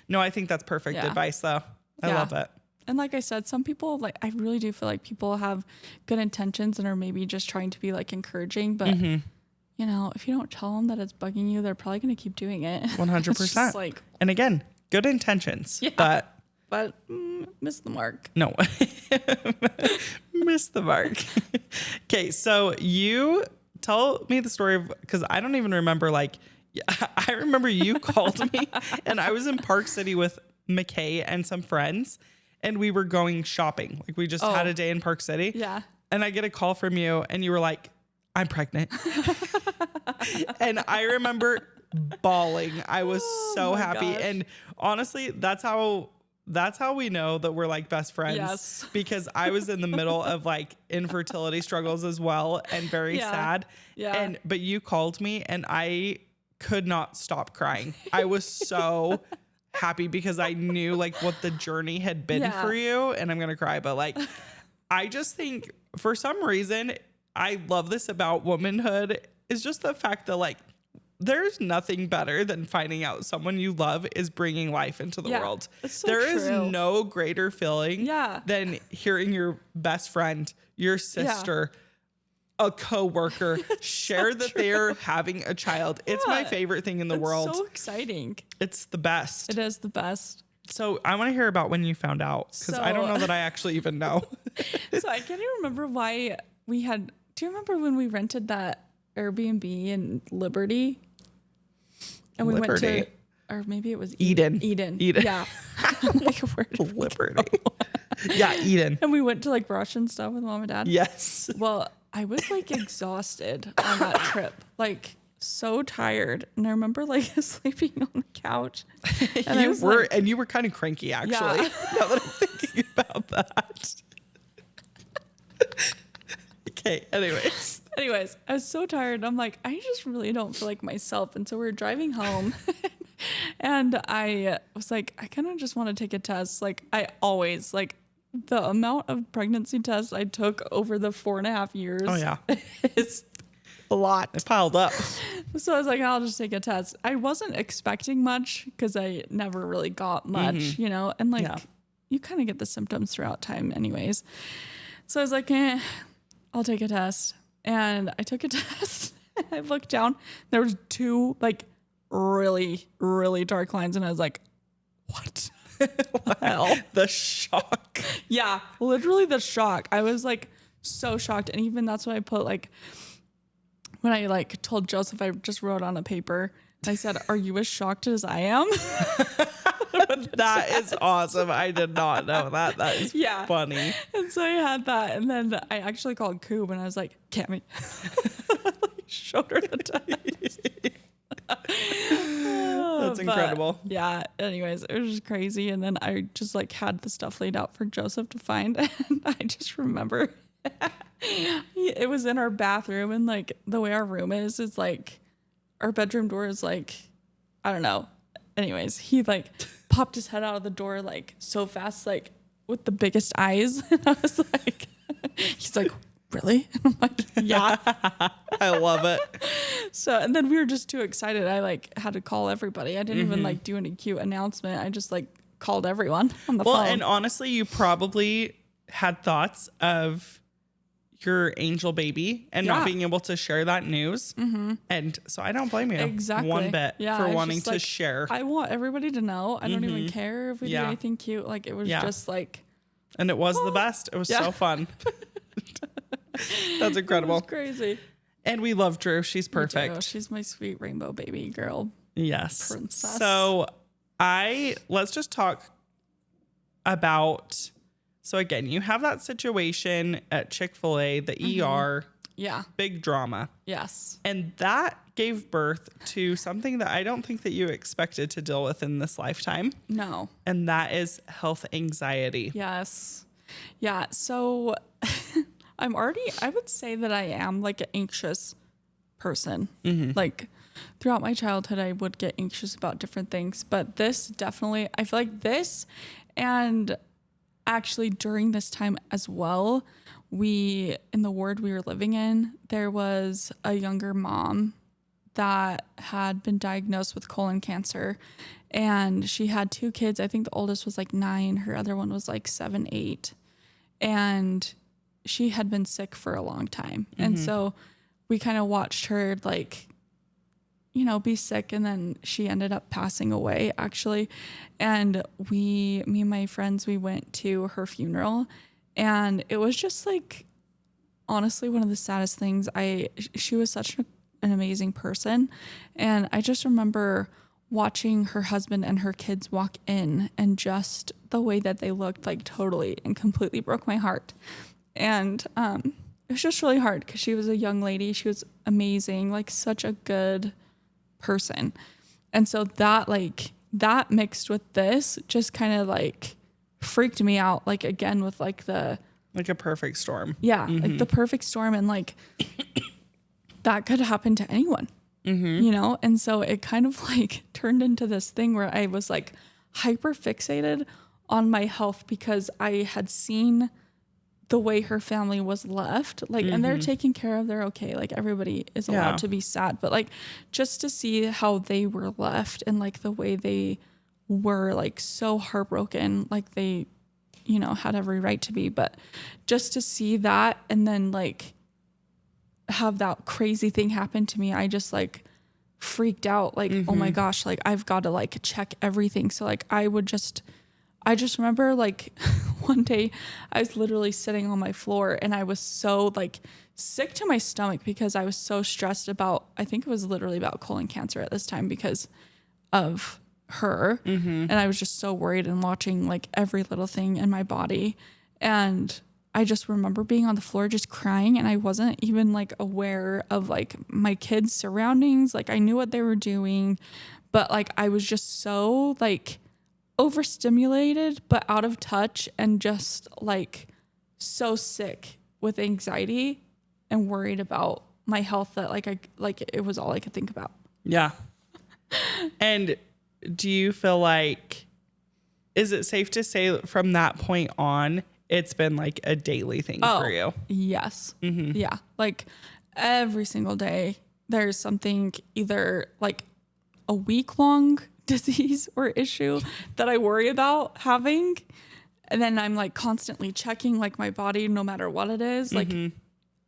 no, I think that's perfect advice though. I love it. And like I said, some people, like, I really do feel like people have good intentions and are maybe just trying to be like encouraging. But, you know, if you don't tell them that it's bugging you, they're probably going to keep doing it. 100%. Like, and again, good intentions, but miss the mark. No, miss the mark. Okay. So you tell me the story of, because I don't even remember, like, I remember you called me and I was in Park City with McKay and some friends. And we were going shopping. Like we just had a day in Park City. Yeah. And I get a call from you and you were like, I'm pregnant. And I remember bawling. I was so happy. Gosh. And honestly, that's how we know that we're like best friends. Yes. Because I was in the middle of like infertility struggles as well and very sad. Yeah. But you called me and I could not stop crying. I was so happy because I knew like what the journey had been for you. And I'm going to cry, but like, I just think for some reason, I love this about womanhood is just the fact that like, there's nothing better than finding out someone you love is bringing life into the world. So there is true. no greater feeling than hearing your best friend, your sister, a coworker share that they're having a child. It's my favorite thing in the world. So exciting. It's the best. It is the best. So I want to hear about when you found out because I don't know that I actually even know. So I can't even remember why we had. Do you remember when we rented that Airbnb in Liberty? And we went to, or maybe it was Eden. Yeah. Like, where did Liberty. Yeah, Eden. And we went to like brunch and stuff with mom and dad. Yes. Well, I was like exhausted on that trip, like so tired. And I remember like sleeping on the couch. And you were kind of cranky actually. Yeah. Now that I'm thinking about that. Okay, anyways, I was so tired. I'm like, I just really don't feel like myself. And so we're driving home and I was like, I kind of just want to take a test. Like I always like the amount of pregnancy tests I took over the 4.5 years. Oh yeah. It's a lot. It piled up. So I was like, I'll just take a test. I wasn't expecting much because I never really got much, you know, and like you kind of get the symptoms throughout time anyways. So I was like, I'll take a test. And I took a test. I looked down. There was 2 like really, really dark lines. And I was like, what the hell? The shock. Yeah, literally the shock. I was like so shocked. And even that's what I put like, when I like told Joseph, I just wrote on a paper. I said, are you as shocked as I am? That is awesome. I did not know that. That is funny. And so I had that. And then I actually called Coob and I was like, Cammy. Showed her the test. That's incredible. Yeah. Anyways, it was just crazy. And then I just like had the stuff laid out for Joseph to find. And I just remember it was in our bathroom. And like the way our room is like our bedroom door is like, I don't know. Anyways, he like popped his head out of the door like so fast, like with the biggest eyes. And I was like, he's like, really? And I'm like, yeah. I love it. So, and then we were just too excited. I like had to call everybody. I didn't even like do any cute announcement. I just like called everyone on the phone. Well, and honestly, you probably had thoughts of your angel baby and not being able to share that news. And so I don't blame you one bit for wanting to share. I want everybody to know. I don't even care if we do anything cute. Like it was just like. And it was the best. It was so fun. That's incredible. It was crazy. And we love Drew. She's perfect. She's my sweet rainbow baby girl. Yes. Princess. So let's just talk about. So again, you have that situation at Chick-fil-A, the ER. Yeah. Big drama. Yes. And that gave birth to something that I don't think that you expected to deal with in this lifetime. No. And that is health anxiety. Yes. Yeah. So I would say that I am like an anxious person. Like throughout my childhood, I would get anxious about different things. But this definitely, I feel like this and actually during this time as well, in the ward we were living in, there was a younger mom that had been diagnosed with colon cancer and she had 2 kids. I think the oldest was like 9. Her other one was like 7, 8. And she had been sick for a long time. And so we kind of watched her like, you know, be sick. And then she ended up passing away actually. And me and my friends, we went to her funeral and it was just like, honestly, one of the saddest things. She was such an amazing person. And I just remember watching her husband and her kids walk in and just the way that they looked like totally and completely broke my heart. And it was just really hard because she was a young lady. She was amazing, like such a good person. And so that mixed with this just kind of like freaked me out, like again with like the like a perfect storm. Yeah, like the perfect storm, and like that could happen to anyone, you know? And so it kind of like turned into this thing where I was like hyper fixated on my health because I had seen the way her family was left, like, and they're taken care of, they're okay. Like everybody is allowed to be sad, but like just to see how they were left and like the way they were like so heartbroken, like they, you know, had every right to be, but just to see that and then like have that crazy thing happen to me, I just like freaked out, like, oh my gosh, like I've got to like check everything. So like I just remember like one day I was literally sitting on my floor and I was so like sick to my stomach because I was so stressed about, I think it was literally about colon cancer at this time because of her. And I was just so worried and watching like every little thing in my body. And I just remember being on the floor just crying, and I wasn't even like aware of like my kids' surroundings. Like I knew what they were doing, but like I was just so like overstimulated but out of touch and just like so sick with anxiety and worried about my health that like it was all I could think about. Yeah. And do you feel like, is it safe to say from that point on it's been like a daily thing for you? Yes. Yeah. Like every single day there's something, either like a week-long disease or issue that I worry about having. And then I'm like constantly checking like my body no matter what it is. Like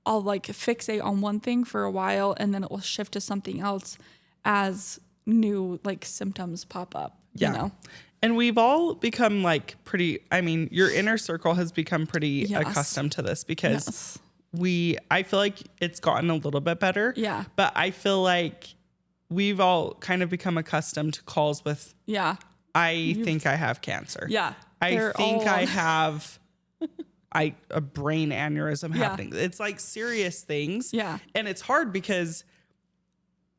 I'll like fixate on one thing for a while and then it will shift to something else as new like symptoms pop up, you know? And we've all become like pretty, I mean, your inner circle has become pretty accustomed to this because I feel like it's gotten a little bit better. Yeah. But I feel like we've all kind of become accustomed to calls with, I think I have cancer. Yeah. I think I have a brain aneurysm happening. It's like serious things. Yeah. And it's hard because,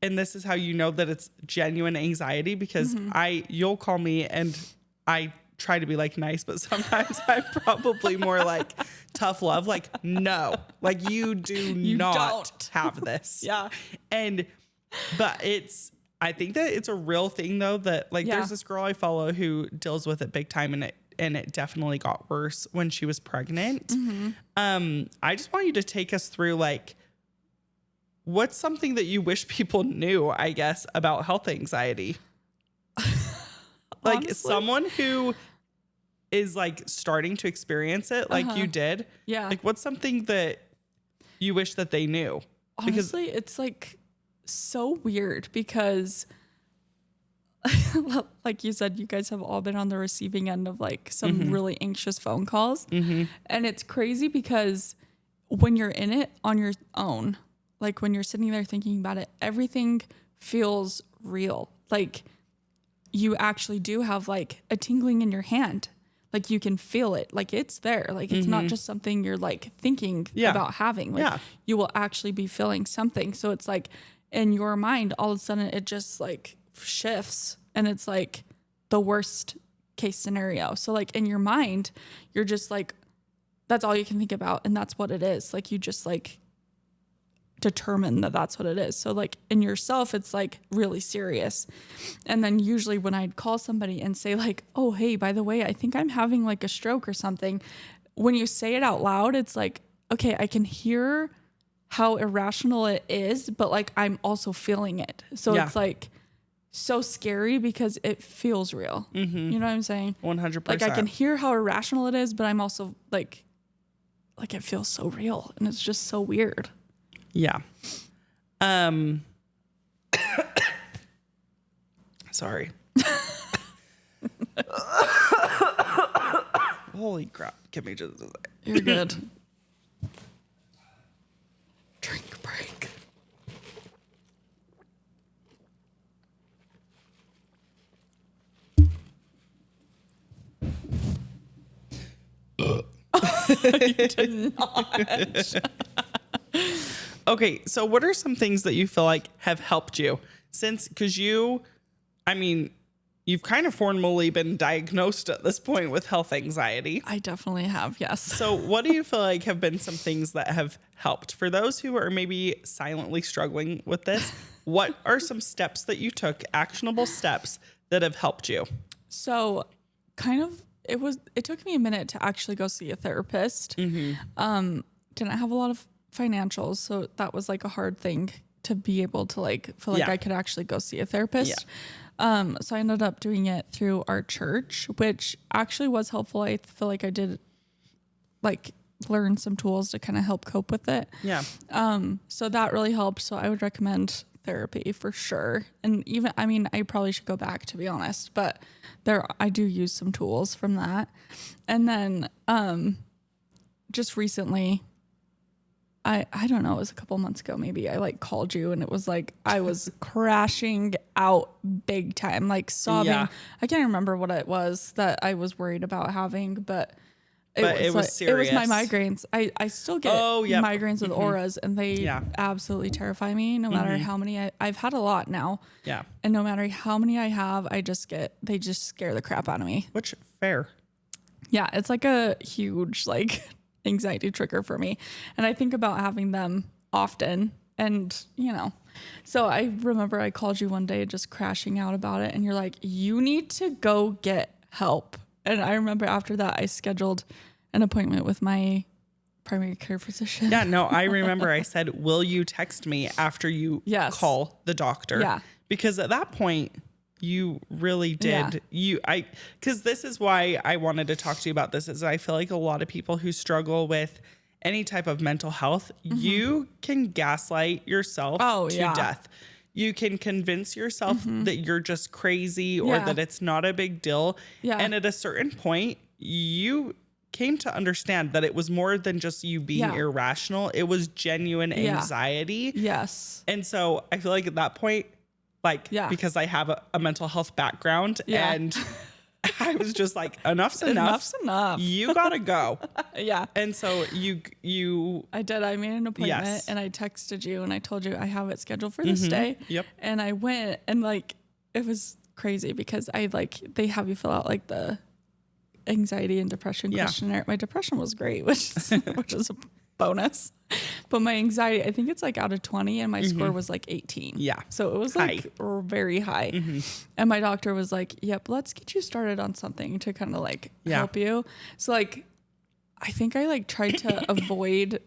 and this is how you know that it's genuine anxiety, because you'll call me and I try to be like nice, but sometimes I'm probably more like tough love. Like, no, like you don't have this. Yeah. But I think that it's a real thing though, that like there's this girl I follow who deals with it big time, and it definitely got worse when she was pregnant. I just want you to take us through like, what's something that you wish people knew, I guess, about health anxiety? Like honestly, someone who is like starting to experience it like you did. Yeah. Like what's something that you wish that they knew? Honestly, it's like so weird because like you said, you guys have all been on the receiving end of like some really anxious phone calls. And it's crazy because when you're in it on your own, like when you're sitting there thinking about it, everything feels real. Like you actually do have like a tingling in your hand. Like you can feel it. Like it's there. Like it's not just something you're like thinking about having. Like you will actually be feeling something. So it's like in your mind, all of a sudden it just like shifts and it's like the worst case scenario. So like in your mind, you're just like, that's all you can think about. And that's what it is. Like you just like determine that that's what it is. So like in yourself, it's like really serious. And then usually when I'd call somebody and say like, oh, hey, by the way, I think I'm having like a stroke or something. When you say it out loud, it's like, okay, I can hear how irrational it is, but like I'm also feeling it. So it's like so scary because it feels real. You know what I'm saying? 100%. Like I can hear how irrational it is, but I'm also like it feels so real, and it's just so weird. Yeah. Sorry. Holy crap. Give me just a second. You're good. Drink break. You did not. Okay, so what are some things that you feel like have helped you since, because you've kind of formally been diagnosed at this point with health anxiety. I definitely have, yes. So what do you feel like have been some things that have helped? For those who are maybe silently struggling with this, what are some steps that you took, actionable steps that have helped you? So it took me a minute to actually go see a therapist. Mm-hmm. Didn't have a lot of financials, so that was like a hard thing to be able to like feel like I could actually go see a therapist. Yeah. So I ended up doing it through our church, which actually was helpful. I feel like I did like learn some tools to kind of help cope with it. Yeah. So that really helped. So I would recommend therapy for sure. And even, I mean, I probably should go back, to be honest, but I do use some tools from that. And then, just recently, I don't know, it was a couple months ago, maybe I like called you and it was like, I was crashing out big time, like sobbing. Yeah. I can't remember what it was that I was worried about having, but it was serious. It was my migraines. I still get migraines with auras, and they absolutely terrify me no matter how many I've had a lot now. Yeah. And no matter how many I have, they just scare the crap out of me. Which fair. Yeah. It's like a huge like anxiety trigger for me. And I think about having them often, and so I remember I called you one day just crashing out about it, and you're like, you need to go get help. And I remember after that, I scheduled an appointment with my primary care physician. Yeah, no, I remember I said, will you text me after you call the doctor? Yeah. Because at that point, you really did. Yeah. Because this is why I wanted to talk to you about this, is I feel like a lot of people who struggle with any type of mental health, you can gaslight yourself to death. You can convince yourself that you're just crazy or that it's not a big deal. Yeah. And at a certain point, you came to understand that it was more than just you being irrational. It was genuine anxiety. Yes. And so I feel like at that point, because I have a mental health background and I was just like, enough's enough. Enough's enough. You gotta go. Yeah. And so I did. I made an appointment and I texted you and I told you I have it scheduled for this day. Yep. And I went, and it was crazy because they have you fill out like the anxiety and depression questionnaire. My depression was great, which is a bonus. But my anxiety, I think it's like out of 20 and my score was like 18. Yeah. So it was like very high. And my doctor was like, yep, let's get you started on something to kind of help you. So I think I tried to avoid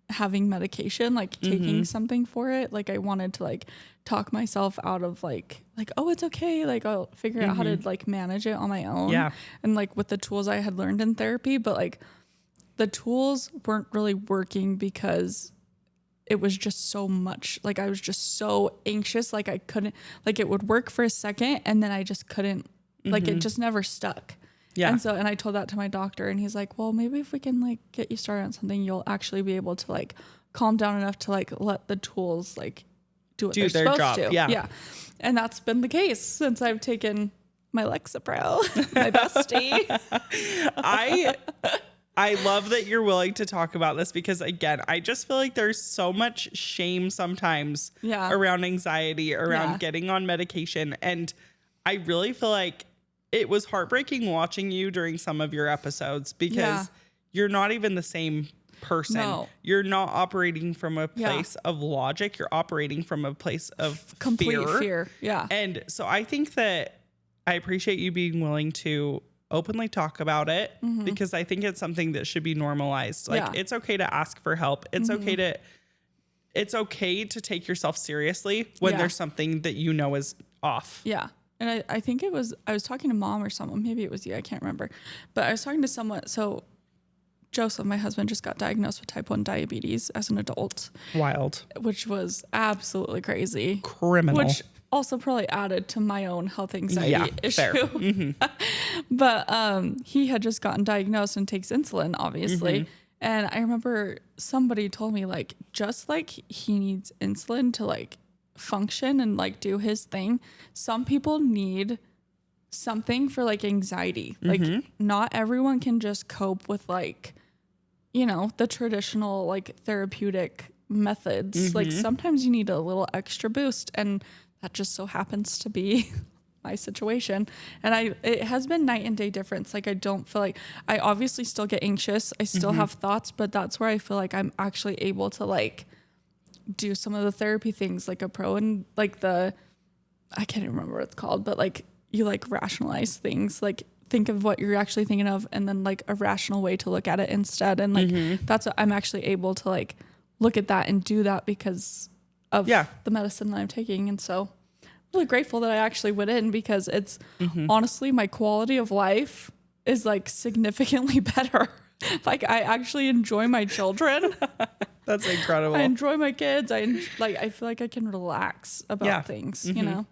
having medication, taking something for it. I wanted to talk myself out of oh, it's okay. I'll figure out how to manage it on my own. Yeah. And with the tools I had learned in therapy, but the tools weren't really working because it was just so much. I was just so anxious. I couldn't, it would work for a second and then I just couldn't, it just never stuck. Yeah. And I told that to my doctor and he's like, well, maybe if we can get you started on something, you'll actually be able to calm down enough to let the tools do what they're supposed job. To. Yeah. Yeah. And that's been the case since I've taken my Lexapro, my bestie. I love that you're willing to talk about this because, again, I just feel like there's so much shame sometimes around anxiety, around getting on medication. And I really feel like it was heartbreaking watching you during some of your episodes because you're not even the same person. No. You're not operating from a place of logic. You're operating from a place of complete fear. Yeah. And so I think that I appreciate you being willing to openly talk about it because I think it's something that should be normalized. It's okay to ask for help. It's okay to take yourself seriously when there's something that is off. Yeah. And I think I was talking to mom or someone, maybe it was you, I can't remember, but I was talking to someone. So Joseph, my husband, just got diagnosed with type 1 diabetes as an adult. Wild. Which was absolutely crazy. Criminal. Which also probably added to my own health anxiety issue. Fair. But he had just gotten diagnosed and takes insulin, obviously. And I remember somebody told me just he needs insulin to function and do his thing. Some people need something for anxiety. Not everyone can just cope with you know, the traditional like therapeutic methods. Like sometimes you need a little extra boost, and that just so happens to be my situation. And it has been night and day difference. Like I don't feel like I obviously still get anxious. I still have thoughts, but that's where I feel like I'm actually able to like do some of the therapy things like a pro and like I can't even remember what it's called, but like you like rationalize things, like think of what you're actually thinking of and then like a rational way to look at it instead. And like that's what I'm actually able to like look at that and do that because of the medicine that I'm taking. And so I'm really grateful that I actually went in because it's honestly my quality of life is like significantly better. Like I actually enjoy my children. That's incredible. I enjoy my kids. I feel like I can relax about things, you know?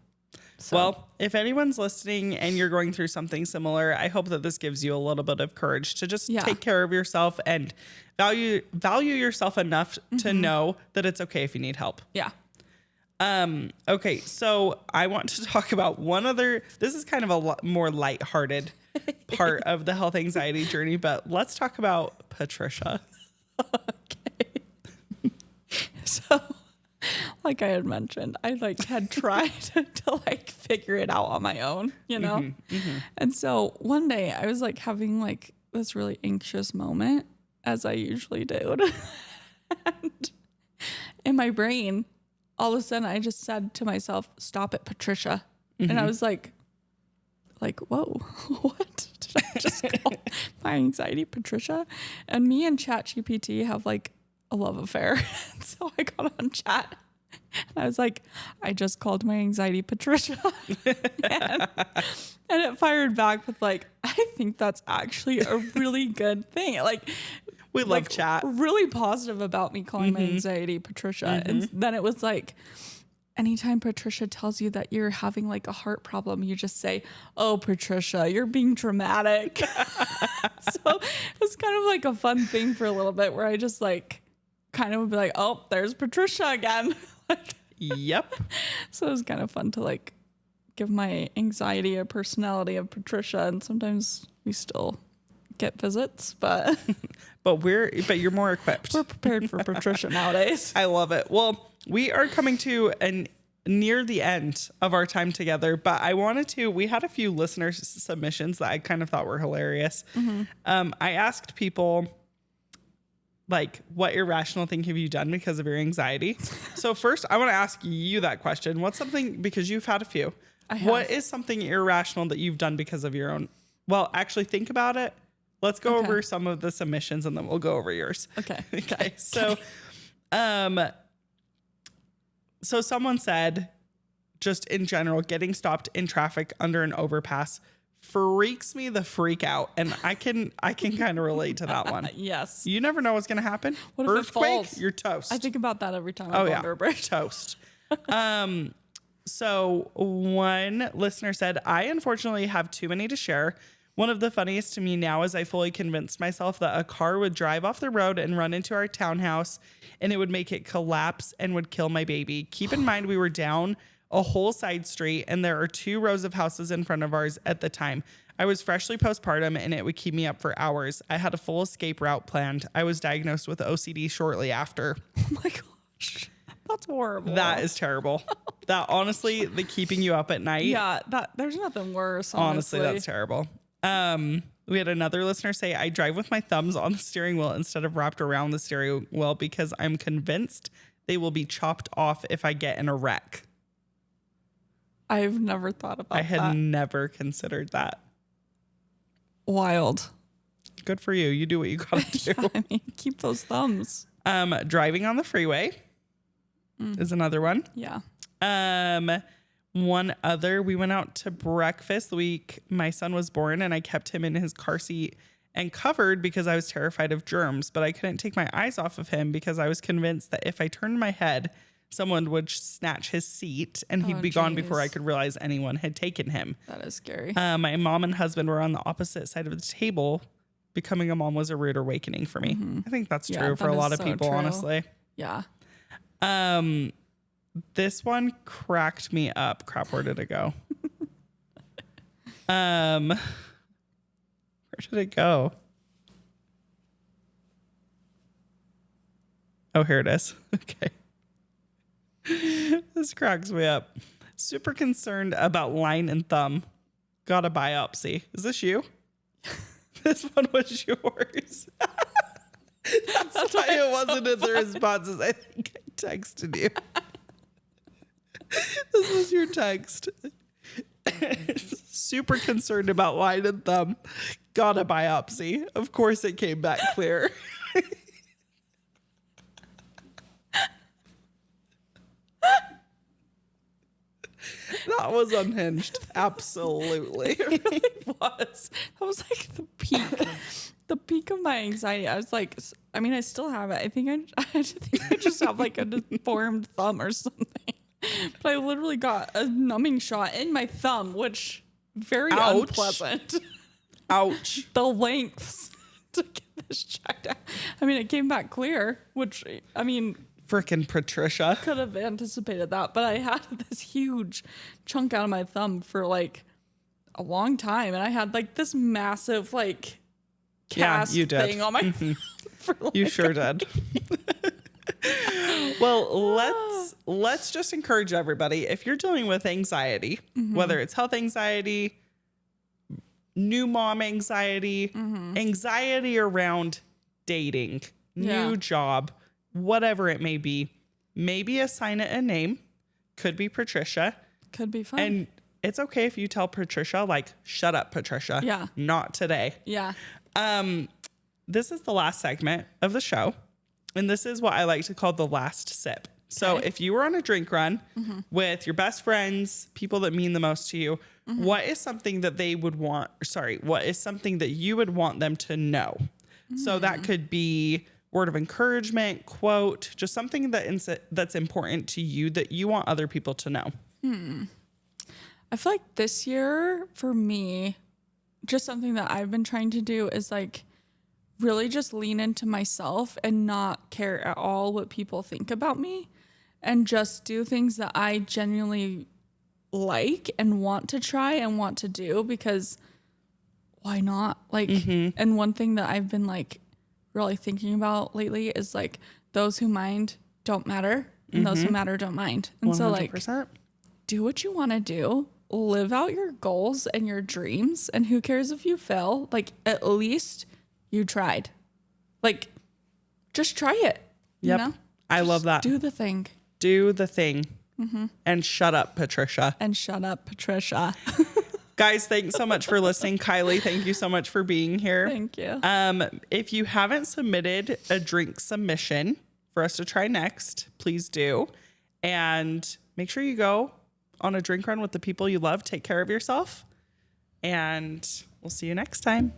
So. Well, if anyone's listening and you're going through something similar, I hope that this gives you a little bit of courage to just take care of yourself and value yourself enough to know that it's okay if you need help. Yeah. Okay, so I want to talk about this is kind of a more lighthearted part of the health anxiety journey, but let's talk about Patricia. Okay. So, like I had mentioned, I like had tried to like figure it out on my own, you know? And so one day I was like having like this really anxious moment, as I usually do. And in my brain, all of a sudden I just said to myself, "Stop it, Patricia." And I was like, whoa, what? Did I just call my anxiety Patricia? And me and ChatGPT have like a love affair. So I got on chat and I was like, I just called my anxiety Patricia. and it fired back with like, I think that's actually a really good thing. Like, we love chat. Really positive about me calling my anxiety Patricia. And then it was like, anytime Patricia tells you that you're having like a heart problem, you just say, "Oh, Patricia, you're being dramatic." So it was kind of like a fun thing for a little bit where I just like kind of would be like, "Oh, there's Patricia again." Yep. So it was kind of fun to like give my anxiety a personality of Patricia. And sometimes we still get visits, but you're more equipped. We're prepared for Patricia nowadays. I love it. Well, we are coming to near the end of our time together, but we had a few listener submissions that I kind of thought were hilarious. I asked people like, what irrational thing have you done because of your anxiety? So first I want to ask you that question. What's something, because you've had a few, what is something irrational that you've done because of your own? Well, actually think about it. Let's go over some of the submissions and then we'll go over yours. Okay. So, so someone said, just in general, getting stopped in traffic under an overpass freaks me the freak out. And I can kind of relate to that one. Yes. You never know what's going to happen. What if Earthquake, it falls? You're toast. I think about that every time I go under a bridge. Toast. So one listener said, I unfortunately have too many to share. One of the funniest to me now is I fully convinced myself that a car would drive off the road and run into our townhouse and it would make it collapse and would kill my baby. Keep in mind, we were down a whole side street and there are 2 rows of houses in front of ours at the time. I was freshly postpartum and it would keep me up for hours. I had a full escape route planned. I was diagnosed with OCD shortly after. Oh my gosh. That's horrible. That is terrible. That honestly, the keeping you up at night. Yeah, there's nothing worse. Honestly, that's terrible. We had another listener say, I drive with my thumbs on the steering wheel instead of wrapped around the steering wheel because I'm convinced they will be chopped off if I get in a wreck. I've never thought about that. I had never considered that. Wild. Good for you. You do what you gotta do. Yeah, I mean, keep those thumbs. Driving on the freeway is another one. Yeah. One other, we went out to breakfast the week my son was born and I kept him in his car seat and covered because I was terrified of germs, but I couldn't take my eyes off of him because I was convinced that if I turned my head, someone would snatch his seat and he'd be gone before I could realize anyone had taken him. That is scary. My mom and husband were on the opposite side of the table. Becoming a mom was a rude awakening for me. I think that's true for a lot of people, honestly. Yeah. This one cracked me up. Crap, where did it go? Where did it go? Oh, here it is. Okay. This cracks me up. Super concerned about line and thumb. Got a biopsy. Is this you? This one was yours. That's why it wasn't in the responses. I think I texted you. This was your text. Super concerned about line and thumb. Got a biopsy. Of course it came back clear. That was unhinged. Absolutely. It really was. That was like the peak of my anxiety. I was like, I mean, I still have it. I think I just have like a deformed thumb or something. But I literally got a numbing shot in my thumb, which very Ouch. unpleasant. Ouch. The lengths to get this checked out. I mean, it came back clear, which I mean, Frickin' Patricia. could have anticipated that, but I had this huge chunk out of my thumb for like a long time, and I had like this massive like cast you did. thing on my for like You sure did. Well, let's just encourage everybody. If you're dealing with anxiety, whether it's health anxiety, new mom anxiety, anxiety around dating, Yeah. new job, whatever it may be, maybe assign it a name. Could be Patricia. could be fun. And it's okay if you tell Patricia, like, shut up, Patricia. Yeah. Not today. Yeah. This is the last segment of the show. And this is what I like to call the last sip. So Okay. if you were on a drink run with your best friends, people that mean the most to you, what is something that they would want? What is something that you would want them to know? So that could be word of encouragement, quote, just something that's important to you that you want other people to know. I feel like this year for me, just something that I've been trying to do is like really just lean into myself and not care at all what people think about me and just do things that I genuinely like and want to try and want to do because why not? Like, and one thing that I've been like really thinking about lately is like those who mind don't matter and those who matter don't mind. And 100%. so like do what you want to do, live out your goals and your dreams, and who cares if you fail? Like at least you tried. Like just try it. Yep. You know? I love that. Do the thing. Do the thing. And shut up, Patricia. And shut up, Patricia. Guys, thanks so much for listening. Kylie, thank you so much for being here. Thank you. If you haven't submitted a drink submission for us to try next, please do. And make sure you go on a drink run with the people you love. Take care of yourself. And we'll see you next time.